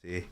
See.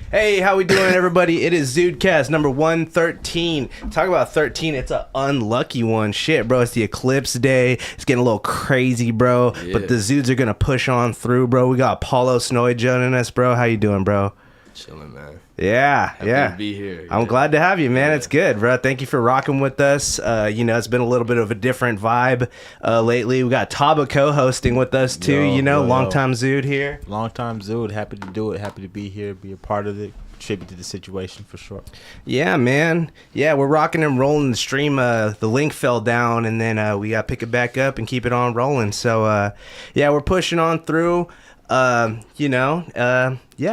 Hey, how we doing, everybody? It is ZUDECAST number 113. Talk about 13. It's an unlucky one. Shit, bro. It's the eclipse day. It's getting a little crazy, bro. Yeah. But the Zudes are gonna push on through, bro. We got Paulo Snowy joining us, bro. How you doing, bro? Chilling, man. Happy to be here. I'm glad to have you, man. It's good, bro. Thank you for rocking with us. It's been a little bit of a different vibe lately. We got Taba co-hosting with us too. Long-time Zude here. Long-time Zude. Happy to do it. Happy to be here, be a part of it, contribute to the situation for sure. Yeah, man. Yeah, we're rocking and rolling the stream. The link fell down, and then we got to pick it back up and keep it on rolling. So, we're pushing on through. Yeah,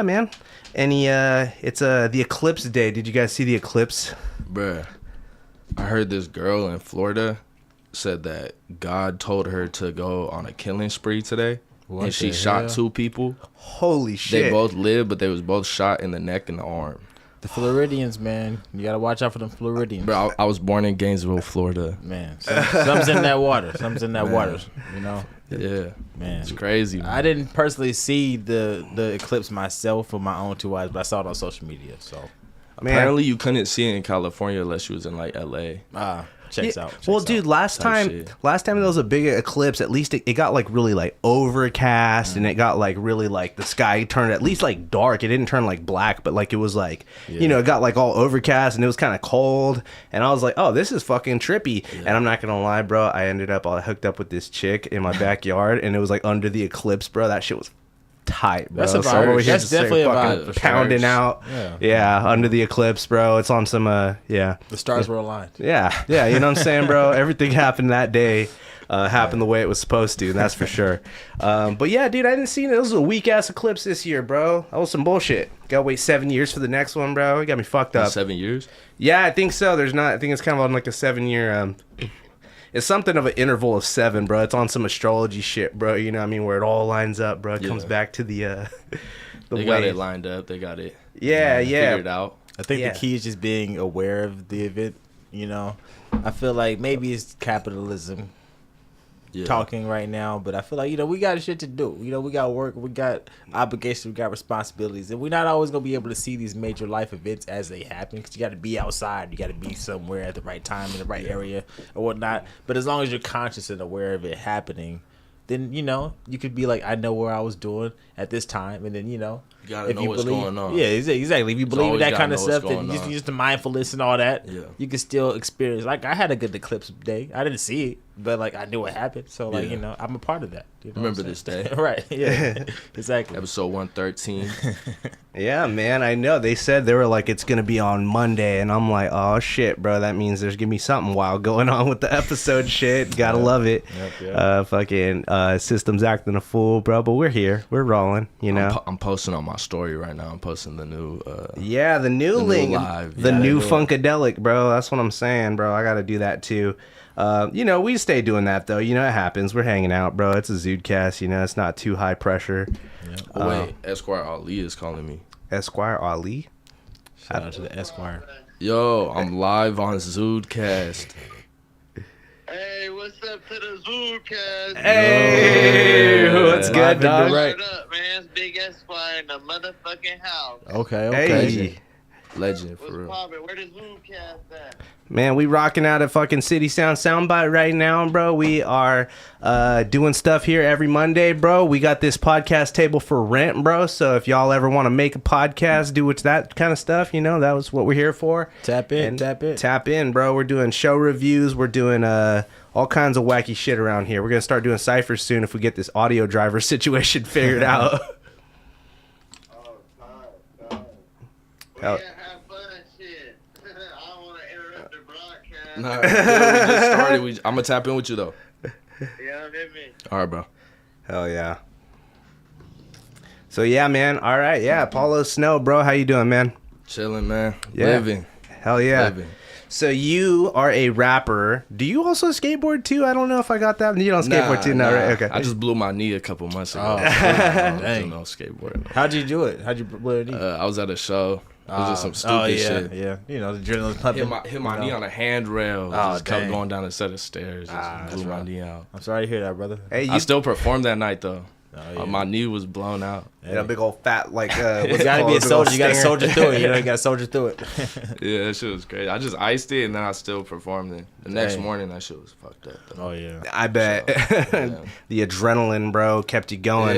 man. It's the eclipse day. Did you guys see the eclipse? Bruh, I heard this girl in Florida said that God told her to go on a killing spree today. What and she the shot hell? 2 people. Holy shit. They both lived, but they was both shot in the neck and the arm. The Floridians, man. You got to watch out for them Floridians. Bro, I was born in Gainesville, Florida. Man, something's in that water. Something's in that water, you know? Yeah. Man. It's crazy, man. I didn't personally see the eclipse myself with my own 2 eyes, but I saw it on social media, so. Man. Apparently, you couldn't see it in California unless you was in, like, L.A. Checks out. Well, dude, last time there was a big eclipse, at least it got like really like overcast, and it got like really like the sky turned at least like dark. It didn't turn like black, but like it was like, it got like all overcast, and it was kind of cold. And I was like, oh, this is fucking trippy. Yeah. And I'm not going to lie, bro. I ended up all hooked up with this chick in my backyard, and it was like under the eclipse, bro. That shit was tight, bro. That's a vibe. That's definitely a vibe. Pounding out. Yeah, under the eclipse, bro. It's on some, The stars were aligned. Yeah, you know what I'm saying, bro? Everything happened that day. Happened the way it was supposed to, and that's for sure. But yeah, dude, I didn't see it. It was a weak-ass eclipse this year, bro. That was some bullshit. Gotta wait 7 years for the next one, bro. It got me fucked up. 7 years? Yeah, I think so. I think it's kind of on like a 7-year... It's something of an interval of 7, bro. It's on some astrology shit, bro. You know what I mean? Where it all lines up, bro. It comes back to the they got it lined up. They got it. Yeah. Figured out. I think the key is just being aware of the event, you know? I feel like maybe it's capitalism talking right now, but I feel like, we got shit to do. We got work, we got obligations, we got responsibilities, and we're not always going to be able to see these major life events as they happen, because you got to be outside, you got to be somewhere at the right time in the right area or whatnot. But as long as you're conscious and aware of it happening, then, you could be like, I know where I was doing at this time, and then, you gotta know what's going on. Yeah, exactly. If you believe in that kind of stuff, then just the mindfulness and all that, you can still experience. Like, I had a good eclipse day. I didn't see it, but like I knew what happened. So like, I'm a part of that. Remember this day. Right. Yeah. Exactly. Episode 113. Yeah, man, I know. They said they were like, it's gonna be on Monday, and I'm like, oh shit, bro. That means there's gonna be something wild going on with the episode shit. Gotta love it. Fucking systems acting a fool, bro. But we're here. We're rolling. I'm posting on my story right now. I'm posting the new the new link, the new Funkadelic, bro. That's what I'm saying, bro. I gotta do that too. We stay doing that though. It happens. We're hanging out, bro. It's a ZUDECAST. It's not too high pressure. Wait, Esquire Ali is calling me. Esquire Ali? Shout out to the Esquire. Yo, I'm live on ZUDECAST. Hey, what's up to the ZUDECAST? Hey, what's good, dog? What up, man? It's Big Esquire in the motherfucking house. Okay. Hey. Legend, for What's real. poppin'? Where the ZUDECAST at? Man, we rocking out at fucking City Sound Soundbite right now, bro. We are doing stuff here every Monday, bro. We got this podcast table for rent, bro. So if y'all ever want to make a podcast, do that kind of stuff, that was what we're here for. Tap in, bro. We're doing show reviews. We're doing all kinds of wacky shit around here. We're going to start doing ciphers soon if we get this audio driver situation figured out. Have fun and shit. I don't want to interrupt the broadcast. Nah, we just started. I'm gonna tap in with you though. Yeah, hit me. All right, bro. Hell yeah. So yeah, man. All right, yeah. Paulo Snow, bro. How you doing, man? Chilling, man. Yeah. Living. Hell yeah. Living. So you are a rapper. Do you also skateboard too? I don't know if I got that. You don't skateboard too? No, right? Okay. I just blew my knee a couple months ago. Dang. No skateboarding. How'd you do it? How'd you blow your knee? I was at a show. It was just some stupid shit. Yeah. The adrenaline pumping. Hit my knee on a handrail. Just kept dang. going down a set of stairs. Just blew my knee out. I'm sorry to hear that, brother. Hey, I still performed that night though. My knee was blown out. And a big old fat like. You gotta be a soldier. You gotta soldier through it. You gotta soldier through it. Yeah, that shit was crazy. I just iced it and then I still performed it. The next morning, that shit was fucked up. Though. Oh yeah. I bet. The adrenaline, bro, kept you going.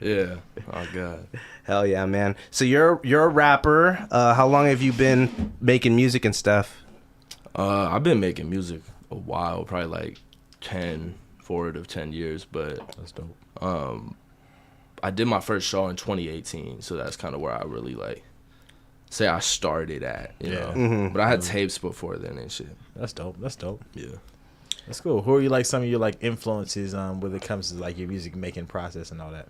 Yeah. Oh god. Hell yeah, man. So you're a rapper. How long have you been making music and stuff? I've been making music a while, probably like 10 years, but That's dope. I did my first show in 2018, so that's kind of where I really like say I started at, you know. Mm-hmm. But I had tapes before then and shit. That's dope. Yeah. That's cool. Who are you like? Some of your like influences when it comes to like your music making process and all that.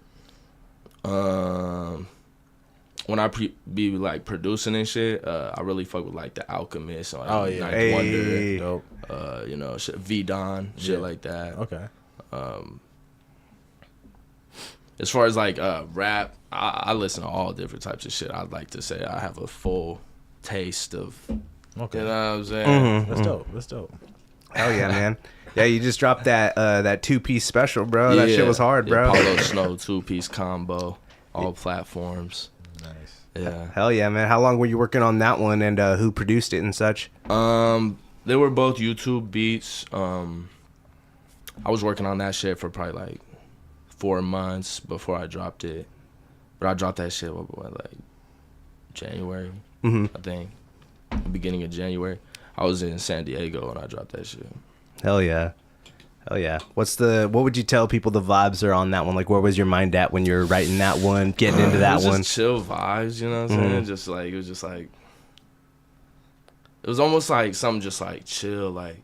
When I be like producing and shit, I really fuck with like The Alchemist or like Hey. Wonder, Dope. you know, shit, V-Don, shit like that. Okay. As far as like rap, I listen to all different types of shit. I'd like to say I have a full taste of, Okay. you know what I'm saying? Mm-hmm. That's dope. That's dope. Hell yeah, man. Yeah, you just dropped that 2-piece special, bro. That shit was hard, bro. Paulo Snow 2-piece combo, all platforms. Nice. Yeah. Hell yeah, man. How long were you working on that one, and who produced it and such? They were both YouTube beats. I was working on that shit for probably like 4 months before I dropped it. But I dropped that shit what like January, I think, beginning of January. I was in San Diego when I dropped that shit. Hell yeah. Hell yeah. What would you tell people the vibes are on that one? Like, where was your mind at when you were writing that one, getting into that it was one? just chill vibes, you know what I'm saying? Just like, it was just like, it was almost like something just like chill, like,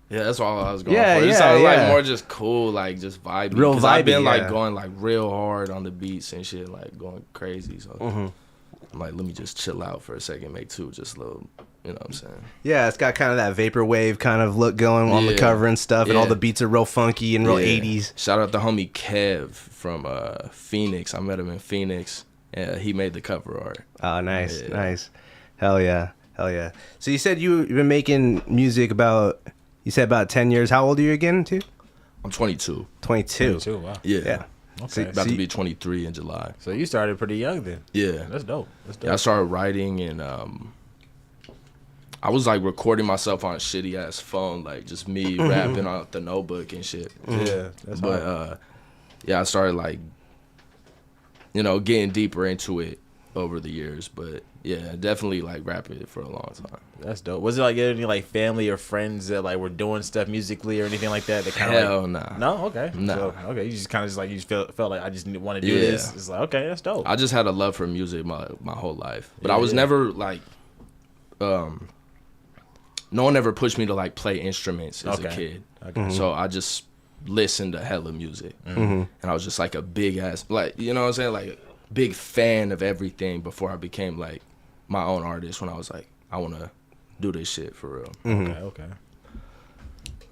yeah, that's all I was going for. It sounded like more just cool, like just vibey. Real vibey, I've been like going like real hard on the beats and shit, like going crazy. So I'm like, let me just chill out for a second, make two, just a little, you know what I'm saying? Yeah, it's got kind of that vaporwave kind of look going on the cover and stuff, and all the beats are real funky and real 80s. Shout out to homie Kev from Phoenix. I met him in Phoenix. Yeah, he made the cover art. Oh, nice, nice. Hell yeah, hell yeah. So you said you've been making music about 10 years. How old are you again, too? I'm 22. 22. Wow. Yeah. Okay. About to be 23 in July. So you started pretty young then. Yeah. That's dope. That's dope. Yeah, I started writing and I was like recording myself on a shitty ass phone, like just me rapping off the notebook and shit. Yeah. That's But yeah, I started like, you know, getting deeper into it over the years. But yeah, definitely like rapping for a long time. That's dope. Was it like any like family or friends that like were doing stuff musically or anything like that? That kind of Hell nah. No, okay. Nah. So, okay, you just kind of just like you felt like I just want to do this. It's like okay, that's dope. I just had a love for music my whole life, but I was never like, no one ever pushed me to like play instruments as a kid. Okay. So I just listened to hella music, and I was just like a big ass, like, you know what I'm saying, like big fan of everything before I became like my own artist. When I was like, I want to do this shit for real. Okay.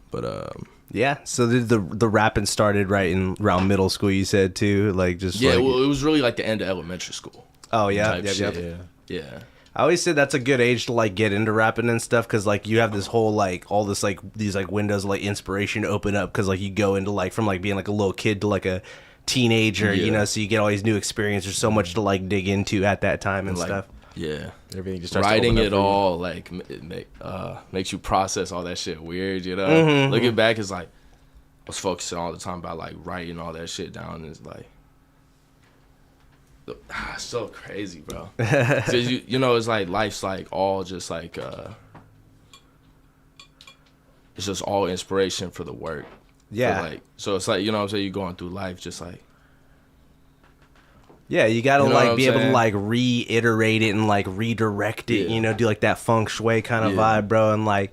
But Yeah. So the rapping started right in around middle school, you said, too? Like, just yeah, like... well, it was really like the end of elementary school. Oh, yeah. Type Yep, shit. yep. Yeah. I always said that's a good age to like get into rapping and stuff, because like you have this whole like all this like these like windows of, like inspiration open up, because like you go into like from like being like a little kid to like a teenager, you know, so you get all these new experiences. There's so much to like dig into at that time and like, stuff. Yeah. Everything just starts Writing to it all like makes you process all that shit weird, you know. Looking back, it's like I was focusing all the time about like writing all that shit down, and it's like it's so crazy, bro. Cause you know, it's like life's like all just like it's just all inspiration for the work. Yeah. For, like, so it's like, you know what I'm saying, you're going through life just like, Yeah, you gotta You know like what be I'm able to saying? like reiterate it and like redirect it, Yeah. you know, do like that feng shui kind of Yeah. vibe, bro, and like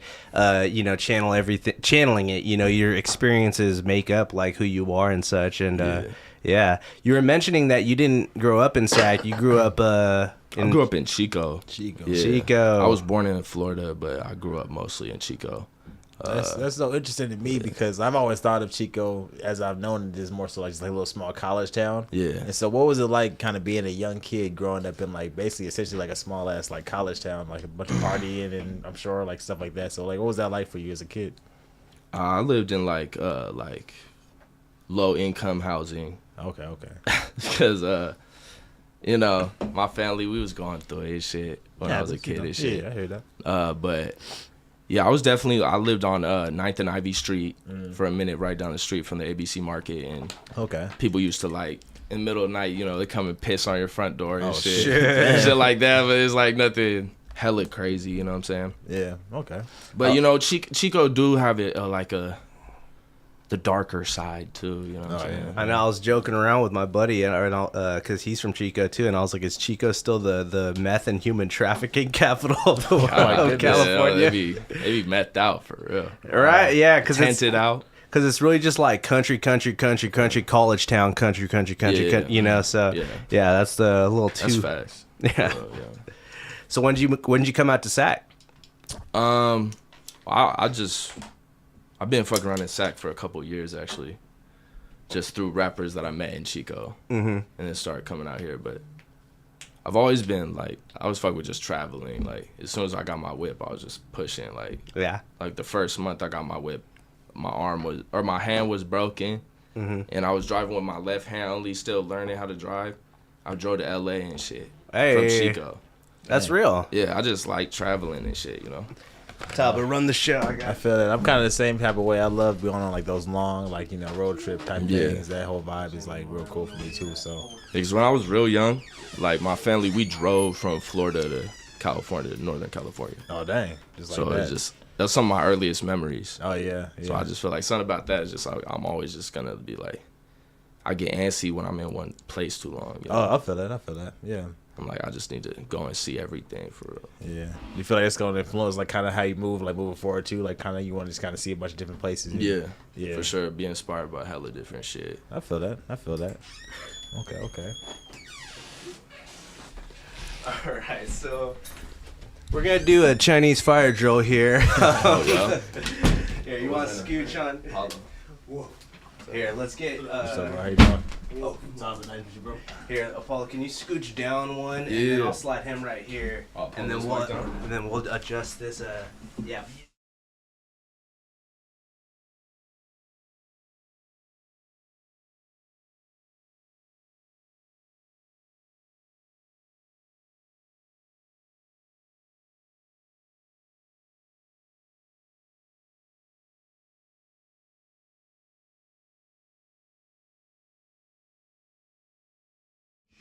you know, channeling it, you know, your experiences make up like who you are and such. And yeah, you were mentioning that you didn't grow up in Sac, you grew up I grew up in Chico. Chico. Yeah. Chico. I was born in Florida, but I grew up mostly in Chico. That's so interesting to me because I've always thought of Chico as I've known it is more so like just like a little small college town. Yeah. And so what was it like kind of being a young kid growing up in like basically essentially like a small ass like college town, like a bunch of partying and I'm sure like stuff like that. So like what was that like for you as a kid? I lived in like low income housing. Okay. Because you know, my family, we was going through it and shit when I was a kid and shit. Yeah, I heard that. But yeah, I lived on 9th and Ivy Street for a minute, right down the street from the ABC Market, and people used to like in the middle of the night, you know, they come and piss on your front door and shit like that. But it's like nothing hella crazy, you know what I'm saying? Yeah, okay. But you know, Chico do have it like the darker side too, you know what I'm saying? Yeah. I know I was joking around with my buddy, because he's from Chico too, and I was like, "Is Chico still the meth and human trafficking capital of California?" Yeah, they be methed out for real, right? Yeah, because tented out. Because it's really just like country, college town, country, you know. So yeah, that's the little too. That's fast. Yeah. So when did you come out to SAC? I've been fucking around in SAC for a couple years actually, just through rappers that I met in Chico, and then started coming out here. But I've always been like, I was fucking with just traveling. Like as soon as I got my whip, I was just pushing. Like the first month I got my whip, my hand was broken, and I was driving with my left hand only, still learning how to drive. I drove to LA and shit from Chico. That's real. Yeah, I just like traveling and shit, you know. Talbot, run the show. I feel that. I'm kind of the same type of way. I love going on like those long, like, you know, road trip type things. That whole vibe is like real cool for me too. So because when I was real young, like my family, we drove from Florida to California, Northern California. Oh dang! Just like so that. it's just that's some of my earliest memories. Oh yeah. So I just feel like something about that is just like I'm always just gonna be like, I get antsy when I'm in one place too long. You know? Oh, I feel that. Yeah. I'm like, I just need to go and see everything for real. Yeah. You feel like it's going to influence, like, kind of how you move, like, moving forward, too? Like, kind of you want to just kind of see a bunch of different places. Yeah. For sure. Be inspired by hella different shit. I feel that. Okay. All right, so we're going to do a Chinese fire drill here. Here, you want to scooch on? Whoa. Here, let's get... So, how you doing? Oh, here, Apollo, can you scooch down one, and then I'll slide him right here, and then we'll adjust this. Yeah.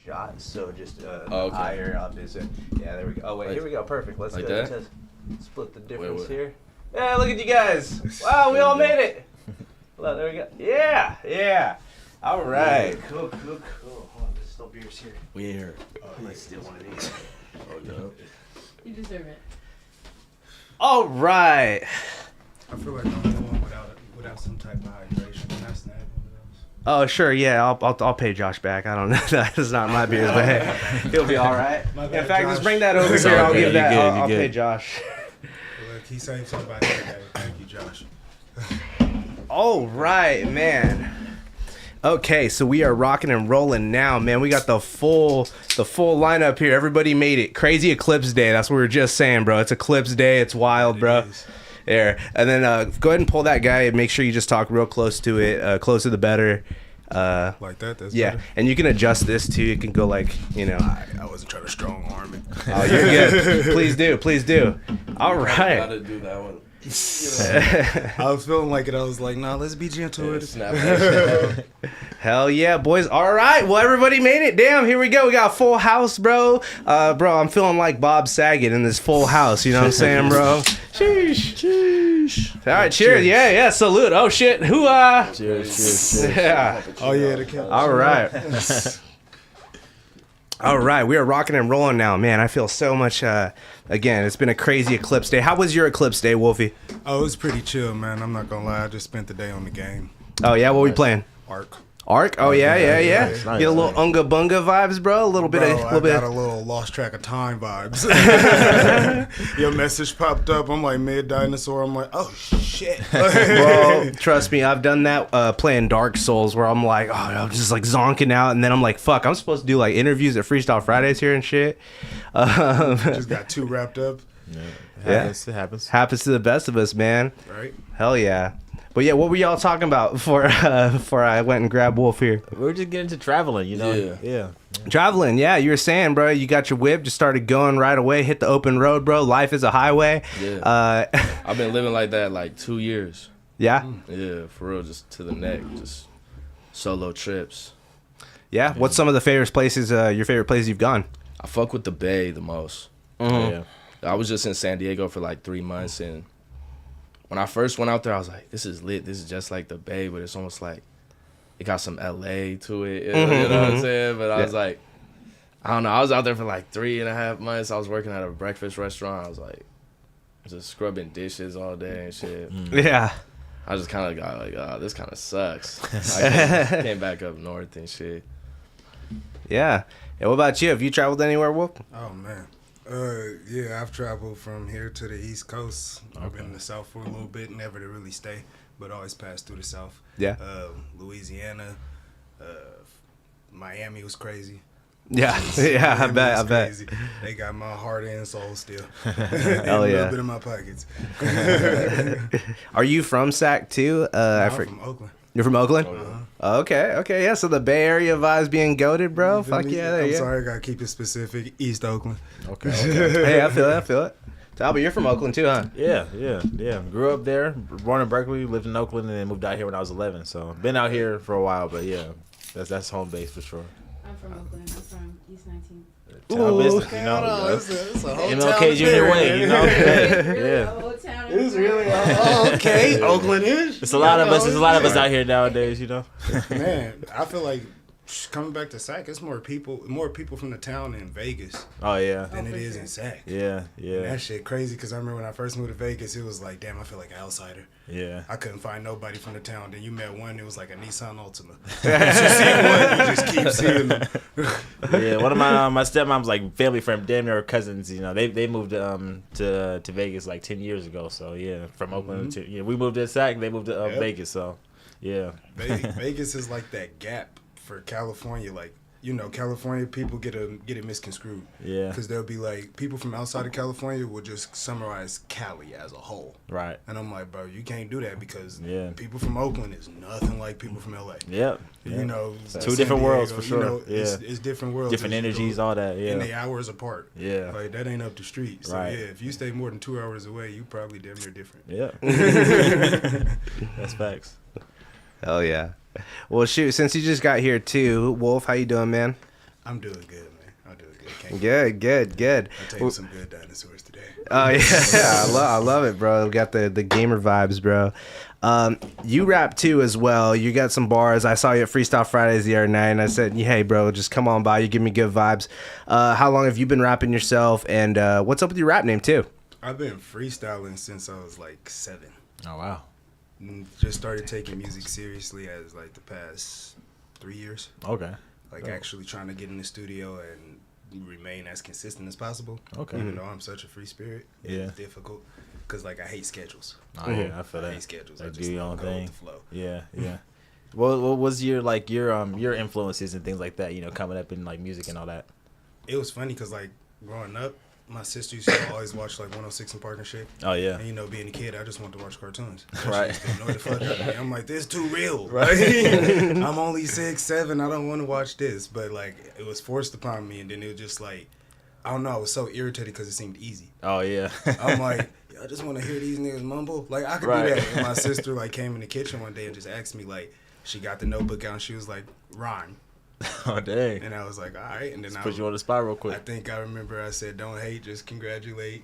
Shot, so just higher up is it? Yeah, there we go. Oh wait, here we go. Perfect. Let's like go. That? Let's split the difference here. Yeah, look at you guys. Wow, we all made it. Well, there we go. Yeah. All right. Cool. Hold on, there's still beers here. We ain't here. Let's steal one of these. You deserve it. All right. I feel like I'm the one without some type of hydration. Can I snag one of those? Oh sure, yeah. I'll pay Josh back. I don't know. That's not my beers, but hey, he'll be all right. In fact, Josh. Just bring that over here. I'll give that. I'll pay Josh. Look, he saved somebody today. Thank you, Josh. All right, man. Okay, so we are rocking and rolling now, man. We got the full lineup here. Everybody made it. Crazy Eclipse Day. That's what we were just saying, bro. It's Eclipse Day. It's wild, bro. There. And then go ahead and pull that guy and make sure you just talk real close to it. Closer the better. Like that? That's better? And you can adjust this too. You can go like, you know. I wasn't trying to strong arm it. Oh, you're good. Please do. All right. Gotta do that one. I was feeling like it. I was like, nah, let's be gentle with it. Snap that shit. Hell yeah, boys. All right. Well, everybody made it. Damn, here we go. We got a full house, bro. Bro, I'm feeling like Bob Saget in this full house. You know what I'm saying, bro? Sheesh. All right, cheers. Yeah. Salute. Oh, shit. Who, Cheers. Yeah. Oh, yeah, the couch. All right. All right, we are rocking and rolling now, man. I feel so much. Again, it's been a crazy Eclipse Day. How was your Eclipse Day, Wolfie? Oh, it was pretty chill, man. I'm not gonna lie. I just spent the day on the game. Oh yeah, what we playing? Arc. Oh yeah. Nice. Get a little Unga Bunga vibes, bro. A little bit. I got a little lost track of time vibes. Your message popped up. I'm like mid dinosaur. I'm like, oh shit. Bro, trust me, I've done that playing Dark Souls, where I'm like, oh, I'm just like zonking out, and then I'm like, fuck, I'm supposed to do like interviews at Freestyle Fridays here and shit. Just got too wrapped up. Yeah. It happens. Happens to the best of us, man. Right. Hell yeah. But yeah, what were y'all talking about before I went and grabbed Wolf here? We were just getting to traveling, you know. Yeah. Traveling, yeah. You were saying, bro, you got your whip, just started going right away, hit the open road, bro. Life is a highway. Yeah. I've been living like that like 2 years. Yeah. Yeah, for real, just to the neck, just solo trips. Yeah. What's some of the favorite places? Your favorite places you've gone? I fuck with the Bay the most. Yeah. I was just in San Diego for like 3 months, and when I first went out there, I was like, this is lit. This is just like the Bay, but it's almost like it got some LA to it. You know what I'm saying? But I was like, I don't know. I was out there for like 3.5 months. I was working at a breakfast restaurant. I was like, just scrubbing dishes all day and shit. Yeah. I just kind of got like, oh, this kind of sucks. I came back up north and shit. Yeah. And what about you? Have you traveled anywhere, Wolf? Oh man. Yeah, I've traveled from here to the East Coast. I've been in the South for a little bit, never to really stay, but always passed through the South. Yeah. Louisiana, Miami was crazy. Yeah, yeah, I bet. Crazy. They got my heart and soul still. Hell a yeah. little bit in my pockets. Are you from Sac too? I'm from Oakland. You're from Oakland? Okay, yeah. So the Bay Area vibes being goated, bro. Fuck yeah, there I'm you go. sorry, I gotta keep it specific. East Oakland. Okay. Hey, I feel it. Talbot, you're from Oakland too, huh? Yeah. Grew up there, born in Berkeley, lived in Oakland, and then moved out here when I was 11. So been out here for a while, but yeah, that's home base for sure. I'm from Oakland. I'm from East 19th. Town business, you know. It's a whole MLK town Junior way, you know. Really, Yeah. the whole town It is really okay. Oakland is. There's a lot of us. There's a lot of us out here nowadays, you know. Man, I feel like coming back to Sac, it's more people from the town in Vegas Oh yeah. than it is in Sac. Yeah. And that shit crazy because I remember when I first moved to Vegas, it was like, damn, I feel like an outsider. Yeah. I couldn't find nobody from the town. Then you met one, it was like a Nissan Altima. You see one, you just keep seeing them. Yeah, one of my stepmom's like family friend, damn near cousins. You know, they moved to Vegas like 10 years ago. So yeah, from Oakland to we moved to Sac, they moved to Vegas. So yeah, Vegas is like that gap for California. Like, you know, California people get it misconstrued. Yeah, because they'll be like, people from outside of California will just summarize Cali as a whole. Right. And I'm like, bro, you can't do that because people from Oakland is nothing like people from LA. Yeah. You know, two different worlds for sure. You know, yeah, it's different worlds, different energies, all that. Yeah, and they hours apart. Yeah, like that ain't up the street. So right. Yeah, if you stay more than 2 hours away, you probably damn near different. Yeah, that's facts. Hell yeah. Well, shoot, since you just got here too, Wolf, how you doing, man? I'm doing good, man. I'm doing good. Good. I tamed some good dinosaurs today. Oh yeah, I love it, bro. We got the gamer vibes, bro. You rap too as well. You got some bars. I saw you at Freestyle Fridays the other night, and I said, "Hey, bro, just come on by. You give me good vibes." How long have you been rapping yourself? And what's up with your rap name too? I've been freestyling since I was like 7. Oh wow. Just started taking music seriously as like the past 3 years. Okay. Like actually trying to get in the studio and remain as consistent as possible. Okay. Even though I'm such a free spirit, yeah, it's difficult because like I hate schedules. Oh yeah, I feel that. I hate schedules. Like, I just do your own thing. with the flow. Yeah. What was your influences and things like that? You know, coming up in like music and all that. It was funny because like growing up, my sister used to always watch like 106 in Park and shit. Oh yeah. And you know, being a kid, I just wanted to watch cartoons. Right. She used to annoy the fuck out of me. I'm like, this too real. Right. I'm only 6, 7. I don't want to watch this. But like, it was forced upon me, and then it was just like, I don't know. I was so irritated because it seemed easy. Oh yeah. I'm like, I just want to hear these niggas mumble. Like, I could do that. And my sister like came in the kitchen one day and just asked me like, she got the notebook out and she was like, rhyme. Oh dang. And I was like, all right. And then Let's put you on the spot real quick. I think I remember I said, don't hate, just congratulate.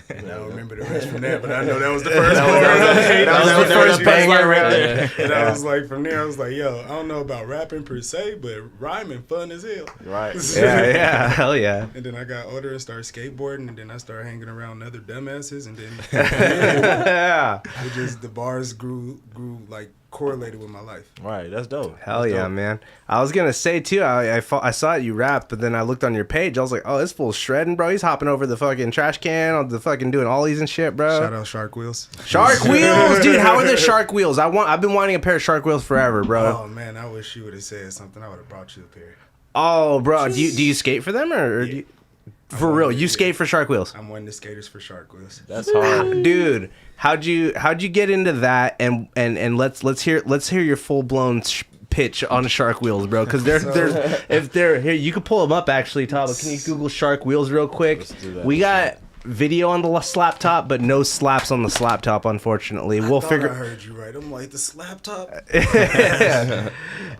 And I don't remember the rest from that, but I know that was the first part. That was the first banger right there. And I was like, from there, I was like, yo, I don't know about rapping per se, but rhyming fun as hell. Right. Yeah, hell yeah. And then I got older and started skateboarding, and then I started hanging around other dumbasses, and then Yeah. it just, the bars grew like correlated with my life. Right, that's dope. Hell that's yeah, dope. man. I was gonna say too, I saw it, you rapped, but then I looked on your page, I was like, oh, this fool's shredding, bro. He's hopping over the fucking trash can, on the fucking doing ollies and shit, bro. Shout out Shark Wheels. Shark Wheels, dude. How are the Shark Wheels? I've been wanting a pair of Shark Wheels forever, bro. Oh man, I wish you would have said something. I would have brought you a pair. Oh, bro, do you skate for them or do you... For real, you skate for Shark Wheels. I'm one of the skaters for Shark Wheels. That's hard. Dude, how'd you get into that? And let's hear your full blown pitch on Shark Wheels, bro. Because there's if they're here, you can pull them up actually, Tom. Can you Google Shark Wheels real quick? We got video on the slap top, but no slaps on the slap top, unfortunately. I heard you right. I'm like, the slap top.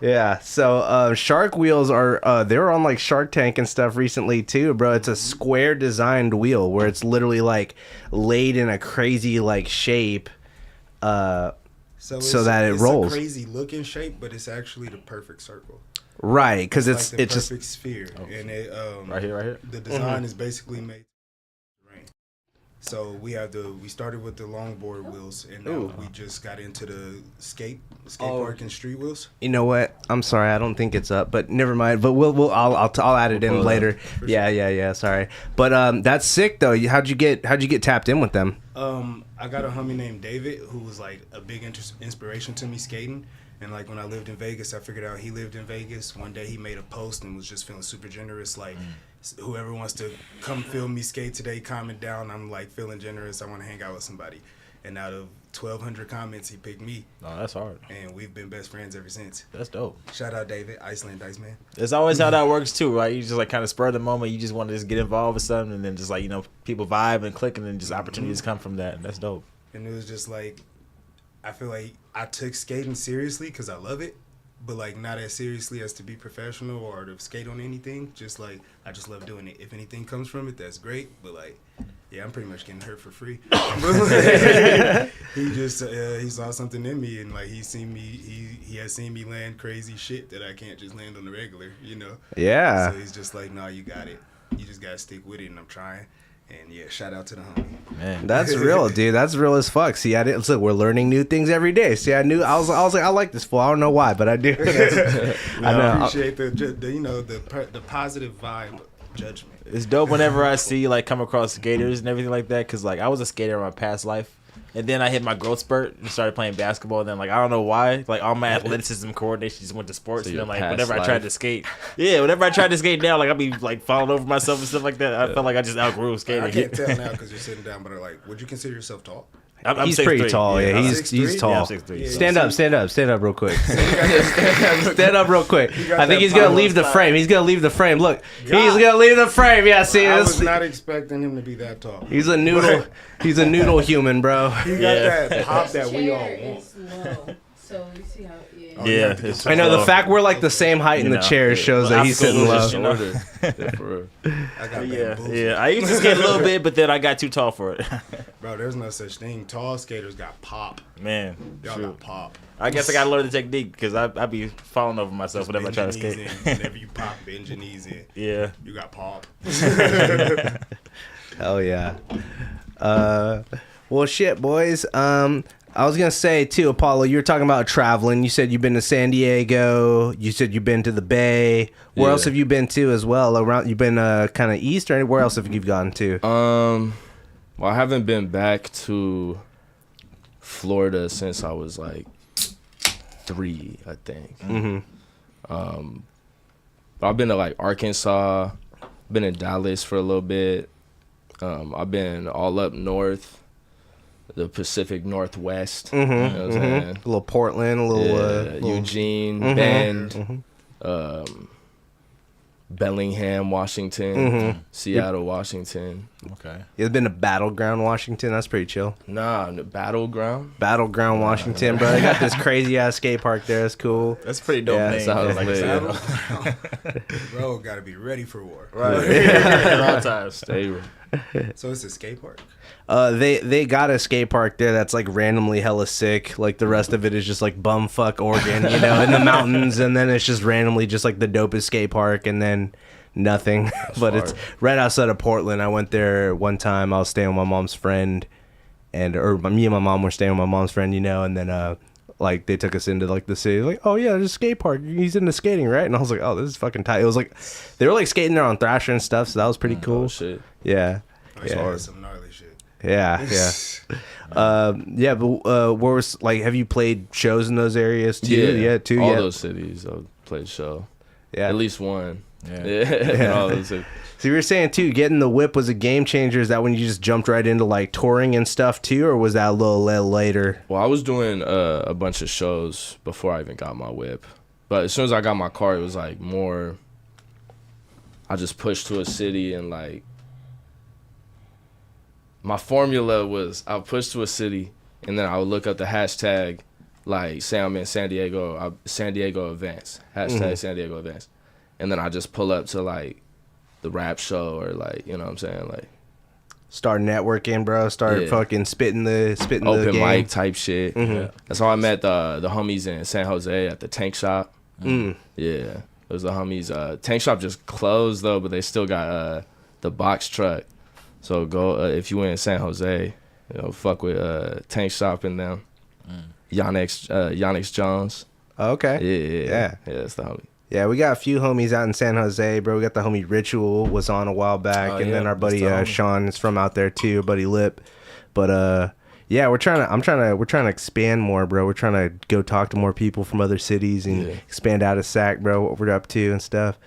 Yeah. So Shark Wheels are they were on like Shark Tank and stuff recently too, bro. It's a square designed wheel where it's literally like laid in a crazy like shape so that it rolls. It's a crazy looking shape, but it's actually the perfect circle. Right, because it's like the just perfect sphere, and it right here. The design is basically made. So we started with the longboard wheels, and now we just got into the skate park and street wheels. You know what? I'm sorry, I don't think it's up, but never mind. But I'll add it in later. Yeah. Sorry, but that's sick though. How'd you get tapped in with them? I got a homie named David who was like a big inspiration to me skating. And like when I lived in Vegas, I figured out he lived in Vegas. One day he made a post and was just feeling super generous, like whoever wants to come film me skate today, comment down. I'm like feeling generous. I want to hang out with somebody. And out of 1,200 comments, he picked me. Oh, that's hard. And we've been best friends ever since. That's dope. Shout out David, Iceland Dice Man. That's always how that works too, right? You just like kind of spur the moment. You just want to just get involved with something, and then just like people vibe and click, and then just opportunities come from that. And that's dope. And it was just like, I feel like I took skating seriously because I love it, but like not as seriously as to be professional or to skate on anything. Just like I just love doing it. If anything comes from it, that's great. But like, yeah, I'm pretty much getting hurt for free. He just he saw something in me, and like he has seen me land crazy shit that I can't just land on the regular, Yeah. So he's just like, no, you got it. You just gotta stick with it, and I'm trying. And yeah, shout out to the homie. Man, that's real, dude. That's real as fuck. See, look, we're learning new things every day. See, I was like, I like this fool. I don't know why, but I do. I appreciate the positive vibe judgment. It's dope whenever I see like come across skaters and everything like that, because like I was a skater in my past life, and then I hit my growth spurt and started playing basketball. And then like I don't know why, like all my athleticism coordination just went to sports. And then like whenever I tried to skate, now, like I'd be like falling over myself and stuff like that. I felt like I just outgrew skating. I can't tell now because you're sitting down, but like, would you consider yourself tall? I'm he's pretty tall. Yeah, he's tall. Yeah, I'm 6'3". Yeah, Stand up real quick. Stand up real quick. I think he's gonna leave the frame. He's gonna leave the frame. Look, he's gonna leave the frame. Yeah, see, I was not expecting him to be that tall. He's a noodle. He's a noodle human, bro. He got that pop that we all want. Is low, so you see how. Yeah, I know the fact we're like the same height in the chairs shows that he's sitting low. Yeah. I used to skate a little bit, but then I got too tall for it. Bro, there's no such thing. Tall skaters got pop. Man, y'all got pop. I guess I gotta learn the technique because I be falling over myself whenever I try to skate. Whenever you pop, bend your knees in. Yeah, you got pop. Hell yeah. Well, shit, boys. I was gonna say too, Apollo. You were talking about traveling. You said you've been to San Diego. You said you've been to the Bay. Where else have you been to as well? Around, you've been kind of east, or anywhere else have you gone to? Well, I haven't been back to Florida since I was like 3, I think. Mm-hmm. But I've been to like Arkansas. Been in Dallas for a little bit. I've been all up north. The Pacific Northwest. Mm-hmm, you know what I'm saying? A little Portland, a little Eugene, Bend, Bellingham, Washington, Seattle, Washington. Okay. You've been to Battleground, Washington? That's pretty chill. Nah, the Battleground, Washington, bro. They got this crazy ass skate park there. That's cool. That's a pretty dope name. Bro, gotta be ready for war. Right. At all times. Stay ready. So it's a skate park? They got a skate park there that's like randomly hella sick. Like the rest of it is just like bumfuck Oregon, in the mountains, and then it's just randomly just like the dopest skate park, and then nothing. But it's right outside of Portland. I went there one time. I was staying with my mom's friend, me and my mom were staying with my mom's friend, and then like they took us into like the city, like, oh yeah, there's a skate park. He's into skating, right? And I was like, oh, this is fucking tight. It was like they were like skating there on Thrasher and stuff, so that was pretty cool. Oh, shit. Yeah. Some gnarly shit. Yeah. But where was like, have you played shows in those areas too? Yeah, too. All those cities I've played show. Yeah, at least one. Yeah. So you were saying too, getting the whip was a game changer. Is that when you just jumped right into like touring and stuff too, or was that a little later? Well, I was doing a bunch of shows before I even got my whip, but as soon as I got my car, it was like more. I just pushed to a city and like. My formula was I'll push to a city and then I would look up the hashtag, like say I'm in San Diego events, hashtag San Diego events, and then I just pull up to like the rap show or like, you know what I'm saying, like start networking, bro. Start fucking spitting the open game. mic type shit. Yeah. That's how I met the homies in San Jose at the Tank Shop. Yeah, it was the homies. Tank Shop just closed though, but they still got the box truck. So go if you in San Jose, you know, fuck with Tank Shop and them. Yonix Jones. Okay. Yeah, that's the homie. Yeah, we got a few homies out in San Jose, bro. We got the homie Ritual was on a while back, and then our buddy Sean is from out there too, buddy Lip. But yeah, we're trying to expand more, bro. We're trying to go talk to more people from other cities and expand out of SAC, bro. What we're up to and stuff.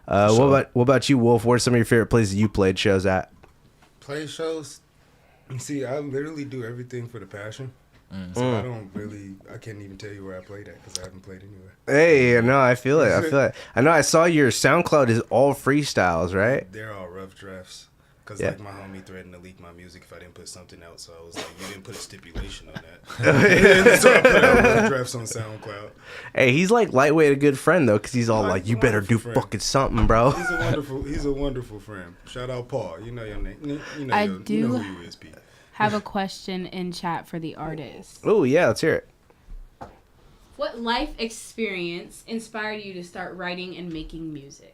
What about you, Wolf? What are some of your favorite places you played shows at? Play shows. See, I literally do everything for the passion. So I can't even tell you where I played at because I haven't played anywhere. Hey, no, I feel it. I know I saw your SoundCloud is all freestyles, right? They're all rough drafts. Because like my homie threatened to leak my music if I didn't put something out. So I was like, you didn't put a stipulation on that. So I put out rough drafts on SoundCloud. Hey, he's like lightweight a good friend though, because he's all like, you better do fucking something, bro. He's a wonderful friend. Shout out Paul. You know your name. You know who you is, Pete. Have a question in chat for the artist. Oh yeah, let's hear it. What life experience inspired you to start writing and making music?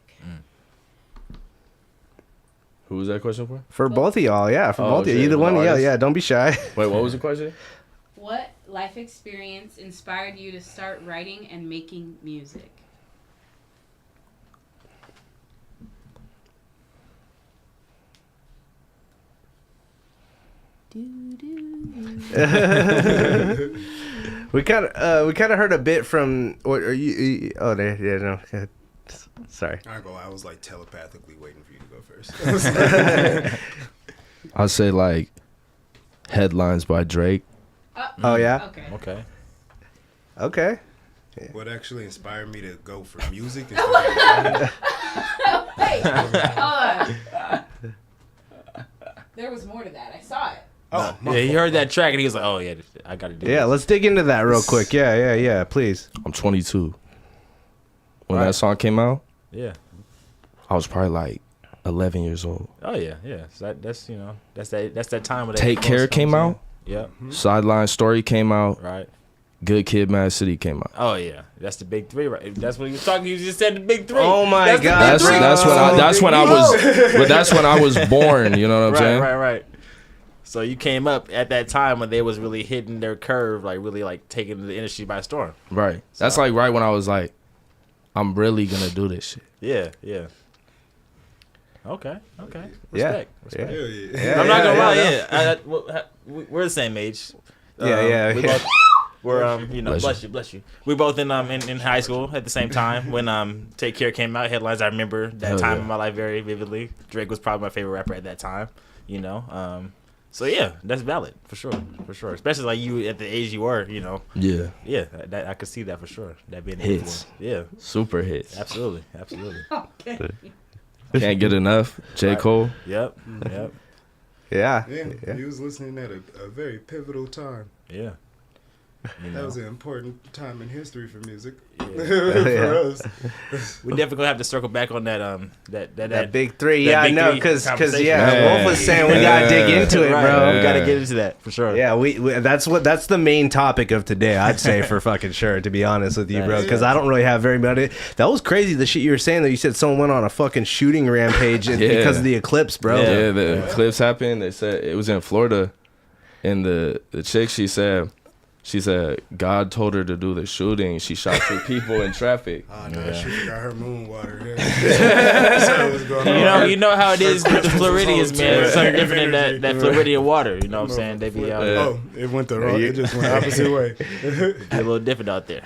Who was that question for? For both of y'all, yeah. For both of you. Either one, yeah. Don't be shy. Wait, what was the question? What life experience inspired you to start writing and making music? We kind of heard a bit from. What are you? Oh, there. Yeah, no. Sorry. I ain't gonna lie, I was like telepathically waiting for you to go first. I'd say like Headlines by Drake. Oh yeah. Okay. Yeah. What actually inspired me to go for music? Wait, hold on. There was more to that. I saw it. Oh, yeah, he heard that track and he was like, "Oh yeah, I gotta do." Yeah, let's dig into that real quick. Yeah, please. I'm 22. When that song came out, I was probably like 11 years old. Oh yeah. So that's that time when Take Care came out. Yeah. Sideline Story came out. Right. Good Kid, Mad City came out. Oh yeah, that's the big three, right? That's what he was talking. You just said the big three. Oh my God. That's when I was born. You know what I'm saying? Right. So you came up at that time when they was really hitting their curve, like really like taking the industry by storm. Right. So, that's like right when I was like, I'm really gonna do this shit. Yeah. Okay. Respect. Yeah. I'm not gonna lie. We're the same age. We're bless you. We both in high school at the same time when Take Care came out. Headlines. I remember that time in my life very vividly. Drake was probably my favorite rapper at that time. So yeah, that's valid for sure. Especially like you at the age you were. Yeah. That I could see that for sure. That being hits. Yeah. Super hits. Absolutely. Okay. Can't get enough. J. Cole. Yep. Yeah. He was listening at a very pivotal time. Yeah. That was an important time in history for music. For us. We definitely gonna have to circle back on that big three. Yeah, I know, because Wolf was saying we gotta dig into it, bro. We gotta get into that for sure. Yeah, we that's the main topic of today. I'd say for fucking sure, to be honest with you, bro, because I don't really have very many. That was crazy. The shit you were saying that you said someone went on a fucking shooting rampage because of the eclipse, bro. Yeah, the eclipse happened. They said it was in Florida, and the chick She said God told her to do the shooting. She shot 2 people in traffic. Oh no, she forgot her moon water. Yeah. You know how it is with the Floridians, man. It's something different than that Floridian water. You know what I'm saying? They be out. It went the wrong. It just went the opposite way. A little different out there.